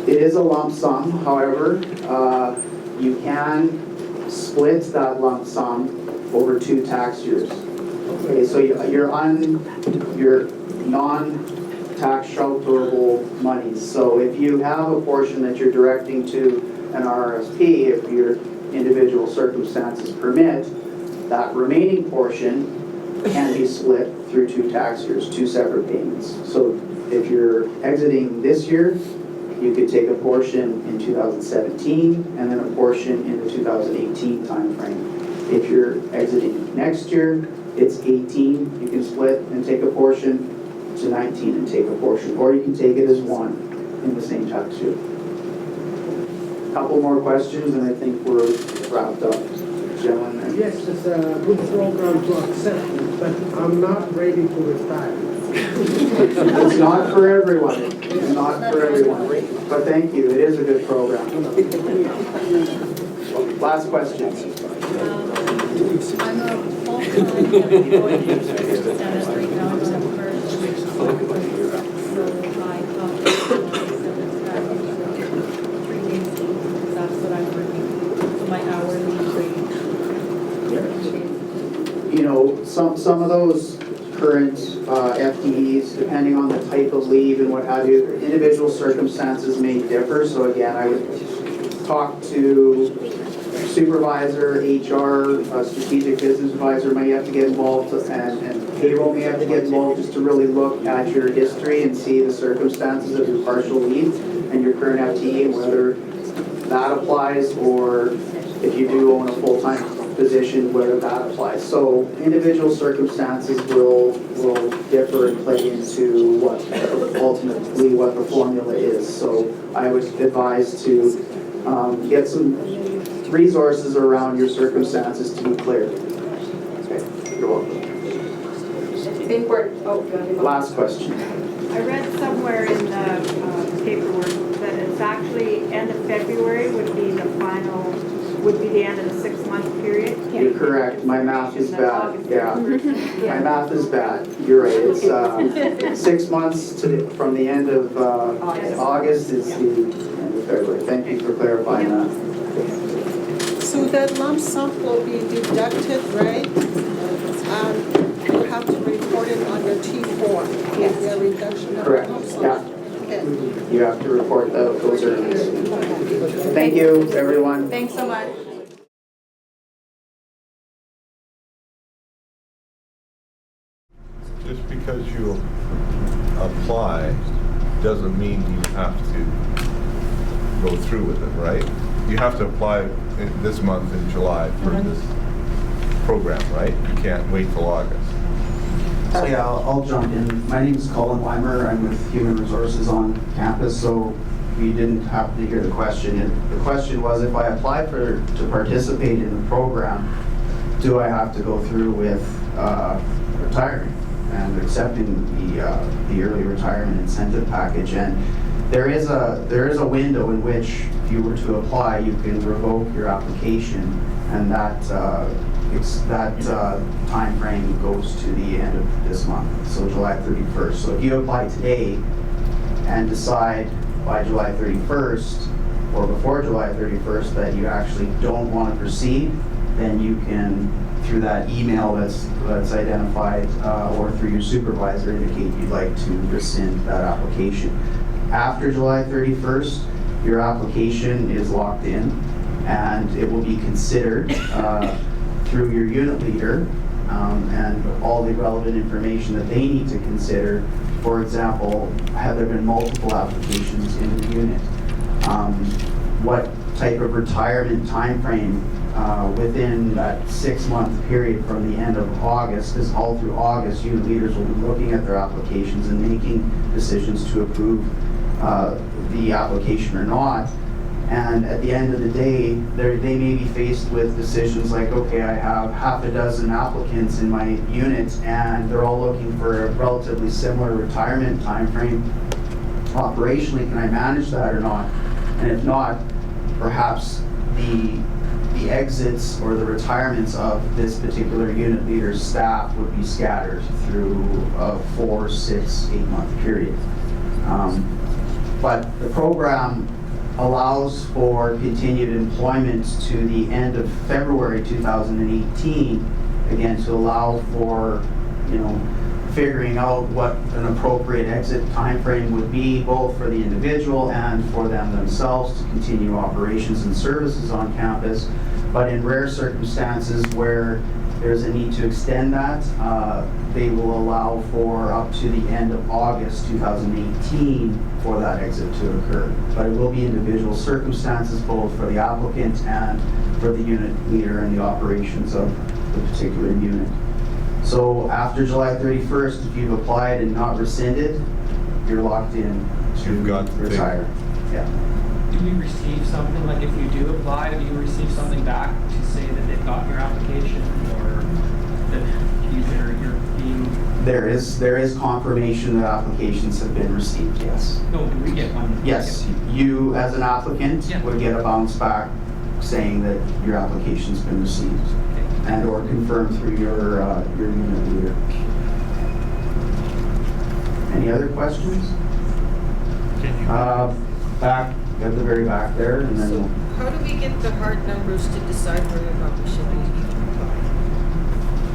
It is a lump sum, however, you can split that lump sum over 2 tax years. Okay, so your non-tax shelterable monies. So if you have a portion that you're directing to an RRSP, if your individual circumstances permit, that remaining portion can be split through 2 tax years, 2 separate payments. So if you're exiting this year, you could take a portion in 2017 and then a portion in the 2018 timeframe. If you're exiting next year, it's 18, you can split and take a portion, to 19 and take a portion, or you can take it as one in the same tax year. Couple more questions and I think we're wrapped up. Gentlemen. Yes, it's a good program to accept, but I'm not ready to retire. It's not for everyone. It's not for everyone. But thank you. It is a good program. Last question. I'm a full-time employee in service status right now. I'm on first. So my compensation is back in 3 days a week. That's what I'm working. So my hourly rate. You know, some of those current FTEs, depending on the type of leave and what have you, individual circumstances may differ. So again, I would talk to supervisor, HR, strategic business advisor may have to get involved, and payroll may have to get involved just to really look at your history and see the circumstances of your partial leave and your current FTE and whether that applies, or if you do own a full-time position, whether that applies. So individual circumstances will differ and play into what ultimately what the formula is. So I would advise to get some resources around your circumstances to be clear. Okay, you're welcome. Last question. I read somewhere in the paperwork that it's actually end of February would be the final, would be the end of the 6-month period. You're correct. My math is bad. Yeah. My math is bad. You're right. It's 6 months from the end of August is the end of February. Thank you for clarifying that. So that lump sum will be deducted, right? You have to report it on your T4. Yes. The reduction of Correct. lump sum. Yeah. Okay. You have to report those earnings. Thank you, everyone. Thanks so much. Just because you apply doesn't mean you have to go through with it, right? You have to apply this month in July for this program, right? You can't wait till August. So yeah, I'll jump in. My name is Colin Weimer. I'm with Human Resources on campus, so you didn't have to hear the question. The question was, if I apply to participate in the program, do I have to go through with retiring and accepting the early retirement incentive package? And there is a window in which, if you were to apply, you can revoke your application, and that time frame goes to the end of this month, so July 31st. So if you apply today and decide by July 31st or before July 31st that you actually don't want to proceed, then you can, through that email that's identified or through your supervisor, indicate you'd like to rescind that application. After July 31st, your application is locked in and it will be considered through your unit leader and all the relevant information that they need to consider. For example, have there been multiple applications in the unit? What type of retirement time frame within that 6-month period from the end of August, because all through August, unit leaders will be looking at their applications and making decisions to approve the application or not. And at the end of the day, they may be faced with decisions like, okay, I have half a dozen applicants in my unit and they're all looking for a relatively similar retirement time frame. Operationally, can I manage that or not? And if not, perhaps the exits or the retirements of this particular unit leader's staff would be scattered through a 4, 6, 8 month period. But the program allows for continued employment to the end of February 2018, again, to allow for, figuring out what an appropriate exit time frame would be, both for the individual and for them themselves to continue operations and services on campus. But in rare circumstances where there's a need to extend that, they will allow for up to the end of August 2018 for that exit to occur. But it will be individual circumstances, both for the applicant and for the unit leader and the operations of the particular unit. So after July 31st, if you've applied and not rescinded, you're locked in to retire. Yeah. Do we receive something, like if you do apply, do you receive something back to say that they've got your application, or that you're being... There is confirmation that applications have been received, yes. No, do we get one? Yes, you as an applicant would get a bounce back saying that your application's been received, and or confirmed through your unit leader. Any other questions? Back at the very back there, and then we'll... How do we get the hard numbers to decide whether or not we should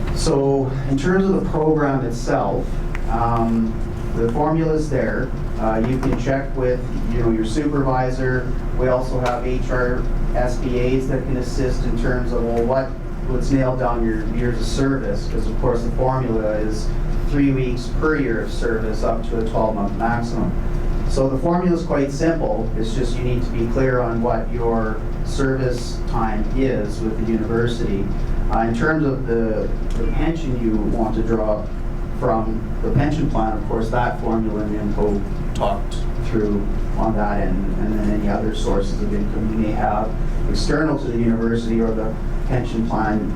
apply? So in terms of the program itself, the formula is there. You can check with your supervisor. We also have HR SBAs that can assist in terms of, well, let's nail down your years of service, because of course the formula is 3 weeks per year of service up to a 12-month maximum. So the formula is quite simple. It's just you need to be clear on what your service time is with the university. In terms of the pension you want to draw from the pension plan, of course, that formula and info talked through on that end, and then any other sources of income you may have external to the university or the pension plan.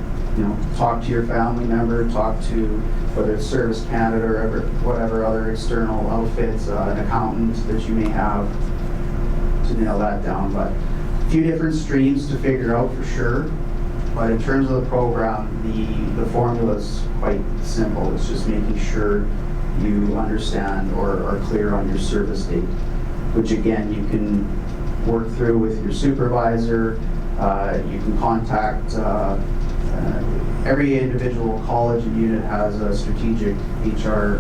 Talk to your family member, talk to whether it's Service Canada or whatever other external outfits, an accountant that you may have to nail that down. But a few different streams to figure out for sure. But in terms of the program, the formula is quite simple. It's just making sure you understand or are clear on your service date, which again, you can work through with your supervisor. You can contact every individual college and unit has a strategic HR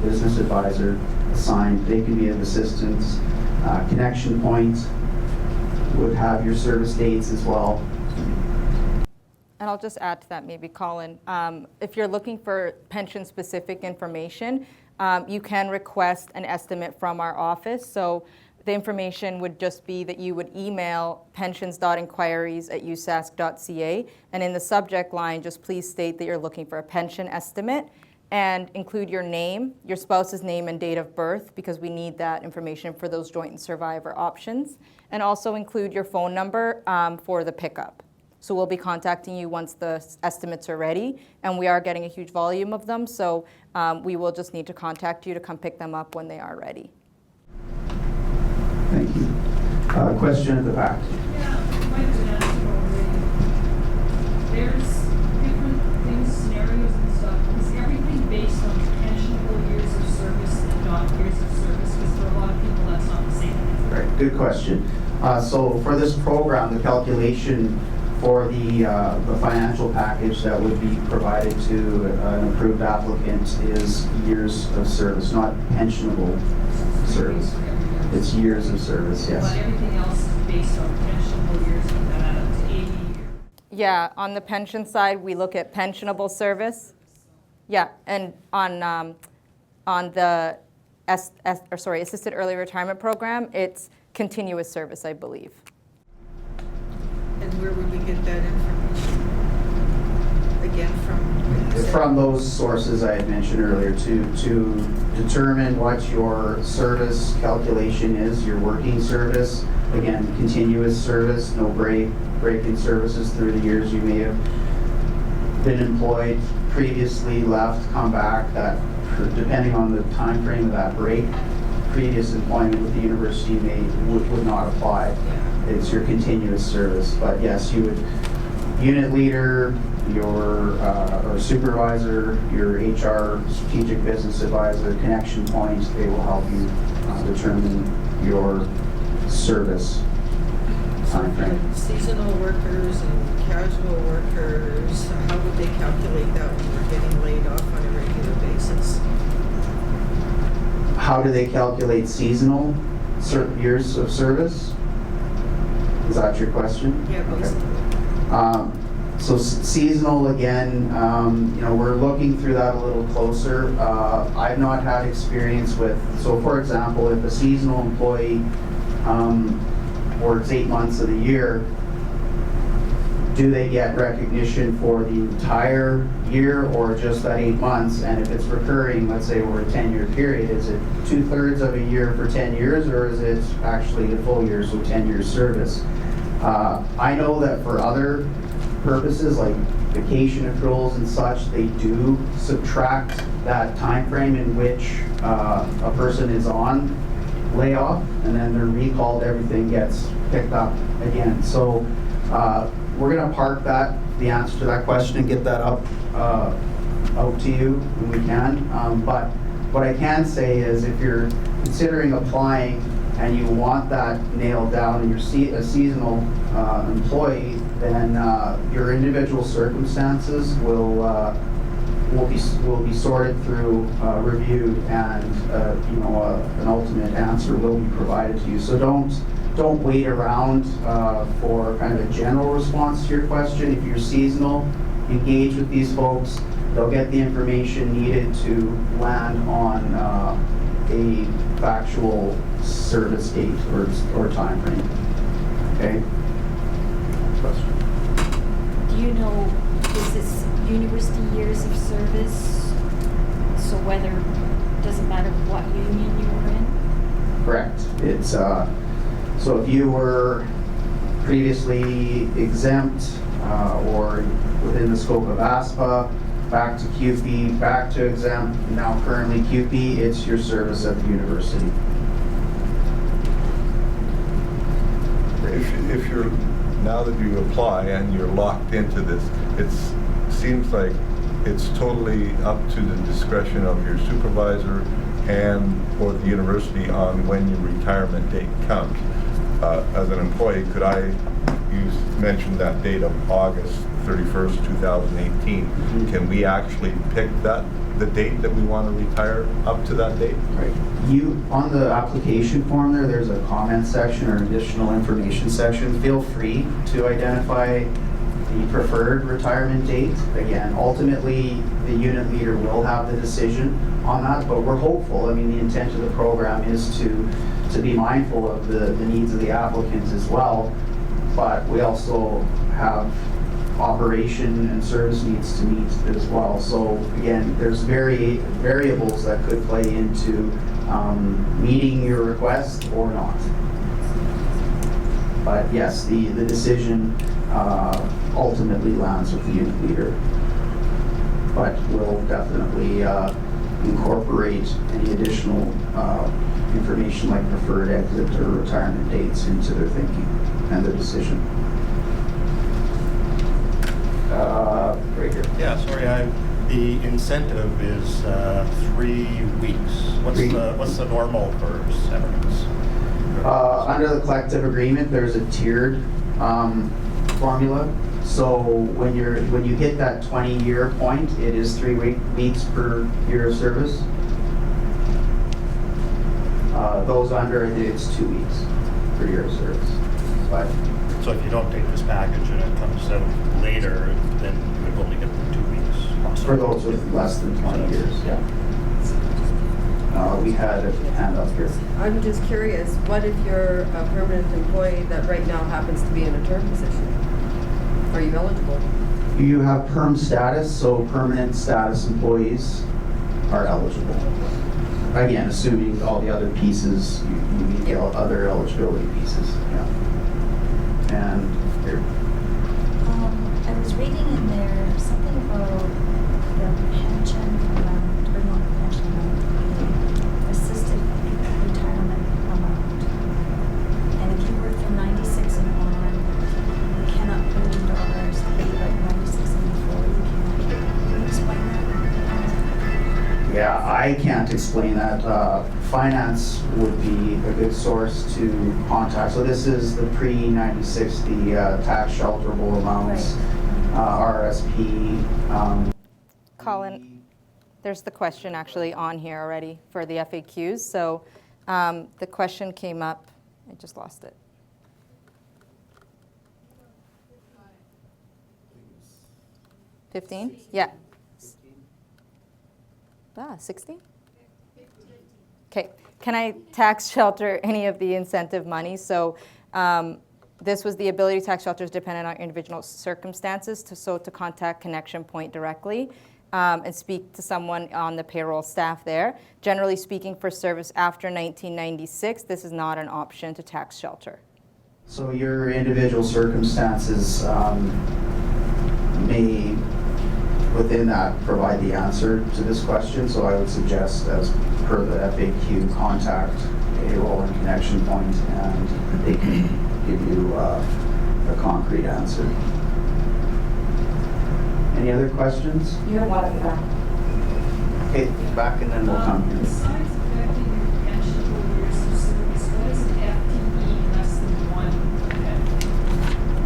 business advisor assigned. They can be of assistance. Connection Point would have your service dates as well. And I'll just add to that, maybe, Colin. If you're looking for pension-specific information, you can request an estimate from our office. So the information would just be that you would email pensions.inquiries@usask.ca, and in the subject line, just please state that you're looking for a pension estimate and include your name, your spouse's name and date of birth, because we need that information for those joint and survivor options, and also include your phone number for the pickup. So we'll be contacting you once the estimates are ready, and we are getting a huge volume of them, so we will just need to contact you to come pick them up when they are ready. Thank you. Question at the back. Yeah, Mike was asked already. There's different things, scenarios and stuff. Is everything based on pensionable years of service and not years of service? Because for a lot of people, that's not the same. Right, good question. So for this program, the calculation for the financial package that would be provided to an approved applicant is years of service, not pensionable service. It's years of service, yes. But everything else is based on pensionable years and that add up to 80 years. Yeah, on the pension side, we look at pensionable service. Yeah, and on the assisted early retirement program, it's continuous service, I believe. And where would we get that information? Again, From those sources I had mentioned earlier, to determine what your service calculation is, your working service, again, continuous service, no break-in services through the years you may have been employed, previously left, come back, that depending on the time frame of that break, previous employment with the university would not apply. It's your continuous service. But yes, you would, unit leader, your or supervisor, your HR strategic business advisor, connection points, they will help you determine your service time frame. Seasonal workers and casual workers, how would they calculate that when we're getting laid off on a regular basis? How do they calculate seasonal years of service? Is that your question? Yeah, basically. Okay. So seasonal, again, we're looking through that a little closer. I've not had experience with, so for example, if a seasonal employee works 8 months of the year, do they get recognition for the entire year or just that 8 months? And if it's recurring, let's say over a 10-year period, is it 2/3 of a year for 10 years or is it actually a full year, so 10 years service? I know that for other purposes like vacation accruals and such, they do subtract that time frame in which a person is on layoff, and then they're recalled, everything gets picked up again. So we're going to park the answer to that question and get that out to you when we can. But what I can say is if you're considering applying and you want that nailed down and you're a seasonal employee, then your individual circumstances will be sorted through, reviewed, and an ultimate answer will be provided to you. So don't wait around for kind of a general response to your question. If you're seasonal, engage with these folks. They'll get the information needed to land on a factual service date or time frame. Okay? Question. Do you know, is this university years of service? So whether, doesn't matter what union you were in? Correct. It's so if you were previously exempt or within the scope of ASPA, back to QP, back to exempt, now currently QP, it's your service at the university. If you're, now that you apply and you're locked into this, it seems like it's totally up to the discretion of your supervisor and or the university on when your retirement date comes. As an employee, could I mention that date of August 31st, 2018? Can we actually pick the date that we want to retire up to that date? Right. You, on the application form there's a comment section or additional information section. Feel free to identify the preferred retirement date. Again, ultimately, the unit leader will have the decision on that, but we're hopeful. I mean, the intent of the program is to to be mindful of the needs of the applicants as well, but we also have operation and service needs to meet as well. So again, there's variables that could play into meeting your request or not. But yes, the decision ultimately lands with the unit leader. But we'll definitely incorporate any additional information like preferred exit or retirement dates into their thinking and their decision. Right here. Yeah, sorry, the incentive is 3 weeks. What's the normal for severance? Under the collective agreement, there's a tiered formula. So when you hit that 20-year point, it is 3 weeks per year of service. Those under it's 2 weeks per year of service. But so if you don't take this package and it comes out later, then you would only get 2 weeks. for those with less than 20 years, yeah. We had a hand up here. I'm just curious, what if you're a permanent employee that right now happens to be in a term position? Are you eligible? You have perm status, so permanent status employees are eligible. Again, assuming all the other pieces, you meet the other eligibility pieces, yeah. And here. I was reading in there something about the pension amount, or not the pension amount, the assisted retirement amount. And if you work from 96 and on, you cannot put it in dollars, like 96 and before, you can't. Can you explain that? Yeah, I can't explain that. Finance would be a good source to contact. So this is the pre-96, the tax shelterable amounts, RSP. Colin, there's the question actually on here already for the FAQs. So the question came up, I just lost it. $15? Yeah. 16? Okay. Can I tax shelter any of the incentive money? So this was the ability tax shelters dependent on individual circumstances, to contact Connection Point directly and speak to someone on the payroll staff there. Generally speaking, for service after 1996, this is not an option to tax shelter. So your individual circumstances may, within that, provide the answer to this question. So I would suggest, as per the FAQ, contact payroll and Connection Point, and they can give you a concrete answer. Any other questions? You have one at the back. Okay, back and then we'll come here. Besides affecting your pensionable years of service, what is an FTE less than 1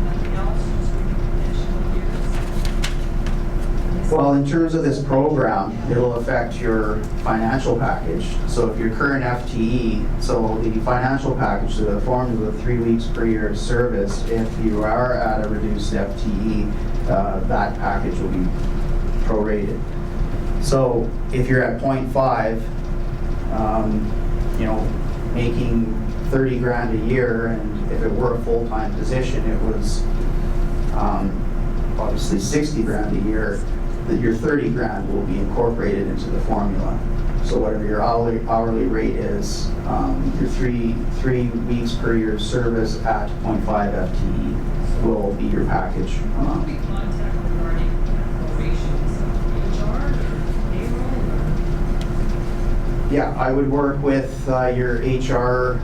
Nothing else, just pensionable years? Well, in terms of this program, it'll affect your financial package. So if your current FTE, so the financial package, so the formula of 3 weeks per year of service, if you are at a reduced FTE, that package will be prorated. So if you're at 0.5, making 30 grand a year, and if it were a full-time position, it was obviously 60 grand a year, that your 30 grand will be incorporated into the formula. So whatever your hourly rate is, your three weeks per year of service at 0.5 FTE will be your package amount. Contact regarding prorations of HR or payroll or? Yeah, I would work with your HR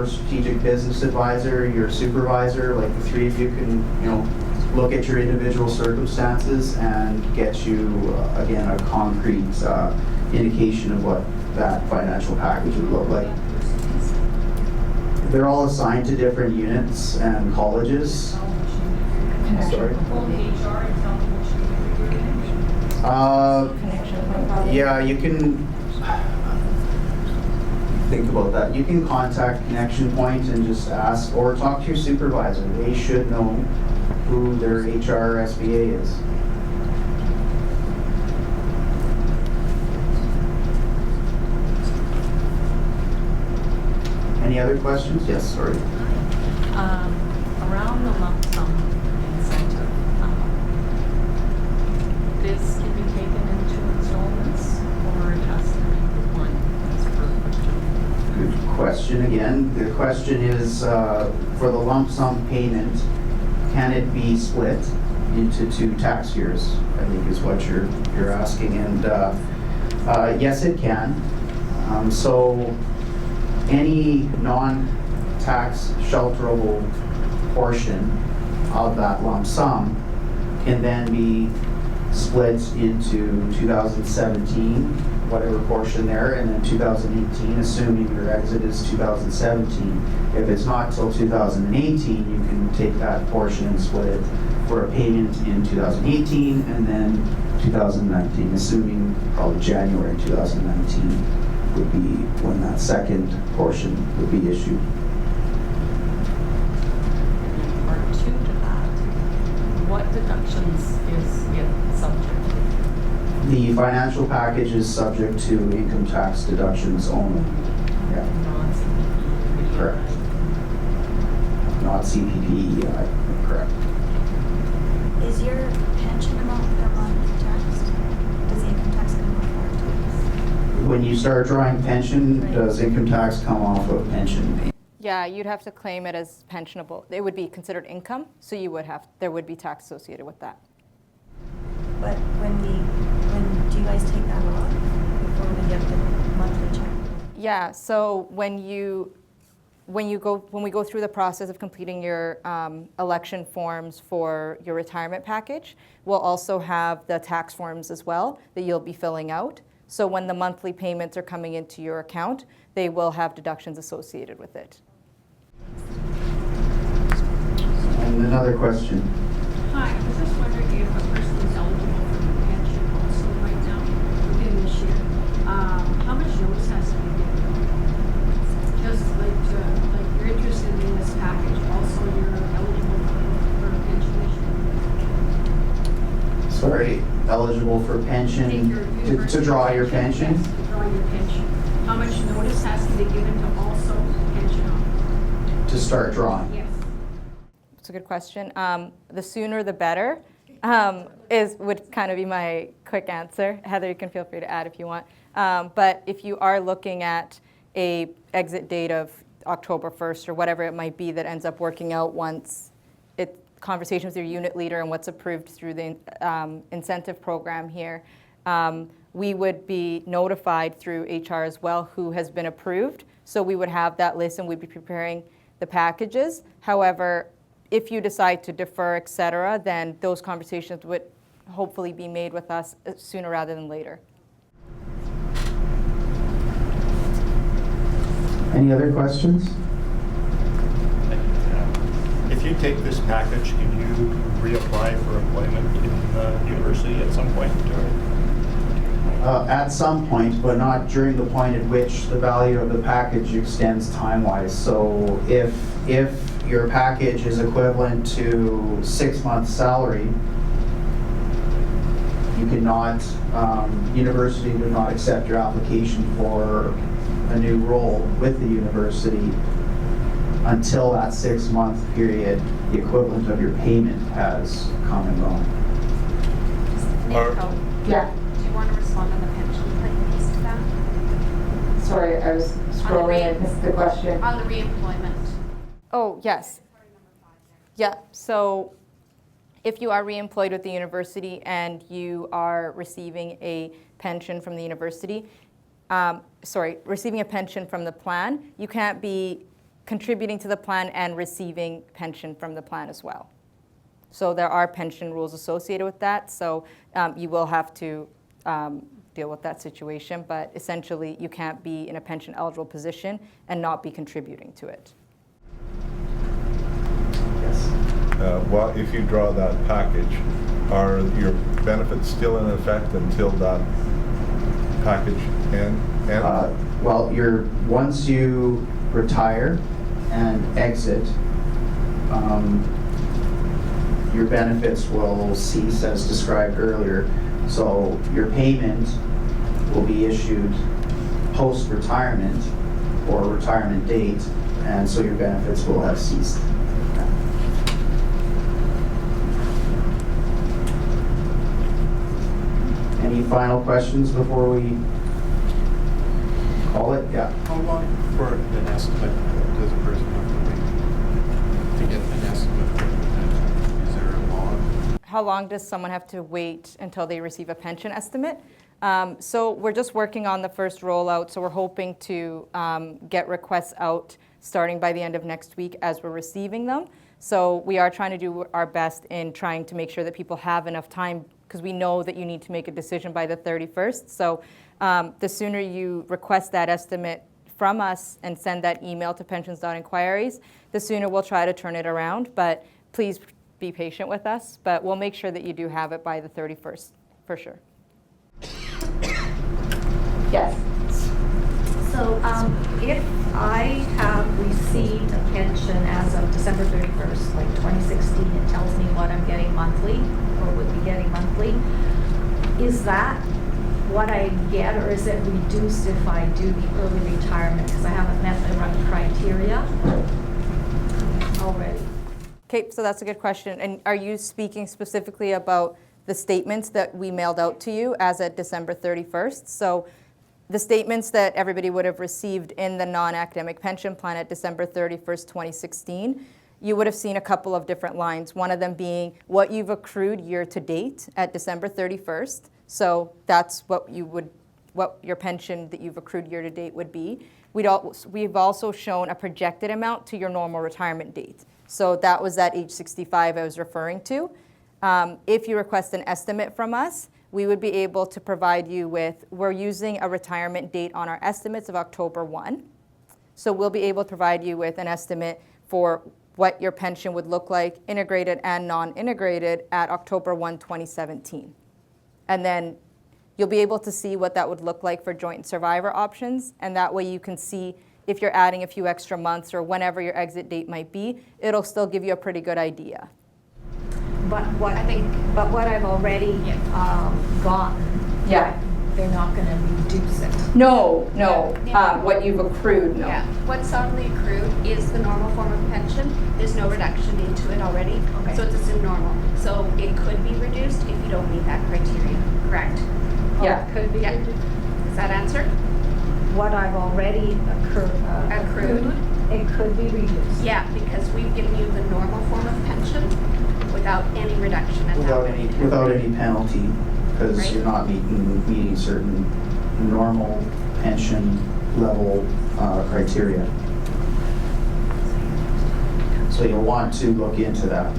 strategic business advisor, your supervisor, like the three of you can, look at your individual circumstances and get you, again, a concrete indication of what that financial package would look like. They're all assigned to different units and colleges. Sorry? Yeah, you can think about that. You can contact Connection Point and just ask, or talk to your supervisor. They should know who their HR SBA is. Any other questions? Yes, sorry. Around the lump sum incentive, this can be taken into installments, or it has to be one as per question? Good question again. The question is, for the lump sum payment, can it be split into 2 tax years? I think is what you're asking. And yes, it can. So any non-tax shelterable portion of that lump sum can then be split into 2017, whatever portion there, and then 2018, assuming your exit is 2017. If it's not till 2018, you can take that portion and split it for a payment in 2018 and then 2019, assuming probably January 2019 would be when that second portion would be issued. Part 2 to that, what deductions is it subject to? The financial package is subject to income tax deductions only. Yeah. Non-CPP? Correct. Not CPP, correct. Is your pension amount per month taxed? Does the income tax come off our tax? When you start drawing pension, does income tax come off of pension? Yeah, you'd have to claim it as pensionable. It would be considered income, so there would be tax associated with that. But when do you guys take that off before we get the monthly check? Yeah, so when we go through the process of completing your election forms for your retirement package, we'll also have the tax forms as well that you'll be filling out. So when the monthly payments are coming into your account, they will have deductions associated with it. And another question. Hi, I was just wondering if a person is eligible for the pension also right now, within this year, how much notice has to be given? Just like you're interested in this package, also you're eligible for a pension issue? Sorry, eligible for pension, to draw your pension? Yes, to draw your pension. How much notice has to be given to also pension on? To start drawing? Yes. It's a good question. The sooner the better would kind of be my quick answer. Heather, you can feel free to add if you want. But if you are looking at a exit date of October 1st or whatever it might be that ends up working out once conversation with your unit leader and what's approved through the incentive program here, we would be notified through HR as well who has been approved. So we would have that list and we'd be preparing the packages. However, if you decide to defer, et cetera, then those conversations would hopefully be made with us sooner rather than later. Any other questions? If you take this package, can you reapply for employment in the university at some point? At some point, but not during the point at which the value of the package extends time-wise. So if your package is equivalent to 6 months' salary, you cannot, university would not accept your application for a new role with the university until that 6-month period, the equivalent of your payment has come and gone. Yeah. Do you want to respond on the pension piece to that? Sorry, I was scrolling and missed the question. On the reemployment. Oh, yes. Yeah, so if you are reemployed with the university and you are receiving a pension from the university, receiving a pension from the plan, you can't be contributing to the plan and receiving pension from the plan as well. So there are pension rules associated with that, so you will have to deal with that situation, but essentially you can't be in a pension eligible position and not be contributing to it. Yes. Well, if you draw that package, are your benefits still in effect until that package ends? Well, once you retire and exit, your benefits will cease as described earlier. So your payment will be issued post-retirement or retirement date, and so your benefits will have ceased. Any final questions before we call it? Yeah. How long for an estimate does a person have to wait to get an estimate? Is there a log? How long does someone have to wait until they receive a pension estimate? So we're just working on the first rollout, so we're hoping to get requests out starting by the end of next week as we're receiving them. So we are trying to do our best in trying to make sure that people have enough time, because we know that you need to make a decision by the 31st. So the sooner you request that estimate from us and send that email to pensions.inquiries, the sooner we'll try to turn it around. But please be patient with us, but we'll make sure that you do have it by the 31st, for sure. Yes. So if I have received a pension as of December 31st, like 2016, it tells me what I'm getting monthly, or would be getting monthly. Is that what I get, or is it reduced if I do the early retirement because I haven't met the right criteria already? Okay, so that's a good question. And are you speaking specifically about the statements that we mailed out to you as at December 31st? So the statements that everybody would have received in the non-academic pension plan at December 31st, 2016, you would have seen a couple of different lines, one of them being what you've accrued year to date at December 31st. So that's what your pension that you've accrued year to date would be. We've also shown a projected amount to your normal retirement date. So that was that age 65 I was referring to. If you request an estimate from us, we would be able to provide you with, we're using a retirement date on our estimates of October 1. So we'll be able to provide you with an estimate for what your pension would look like, integrated and non-integrated, at October 1, 2017. And then you'll be able to see what that would look like for joint survivor options, and that way you can see if you're adding a few extra months or whenever your exit date might be, it'll still give you a pretty good idea. But what I've already gotten, Yeah. they're not going to reduce it. No. What you've accrued, no. Yeah, what's already accrued is the normal form of pension. There's no reduction into it already, so it's assumed normal. So it could be reduced if you don't meet that criteria, correct? Yeah. It could be reduced. Does that answer? What I've already accrued, it could be reduced. Yeah, because we've given you the normal form of pension without any reduction at that point. Without any penalty, because Right. you're not meeting certain normal pension level criteria. So you'll want to look into that.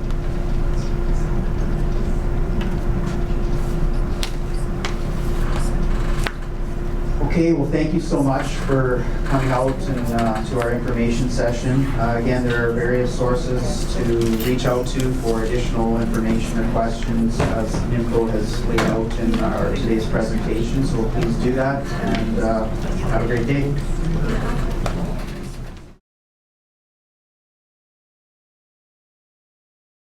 Okay, well, thank you so much for coming out and to our information session. Again, there are various sources to reach out to for additional information or questions, as Nimco has laid out in today's presentation. So please do that, and have a great day.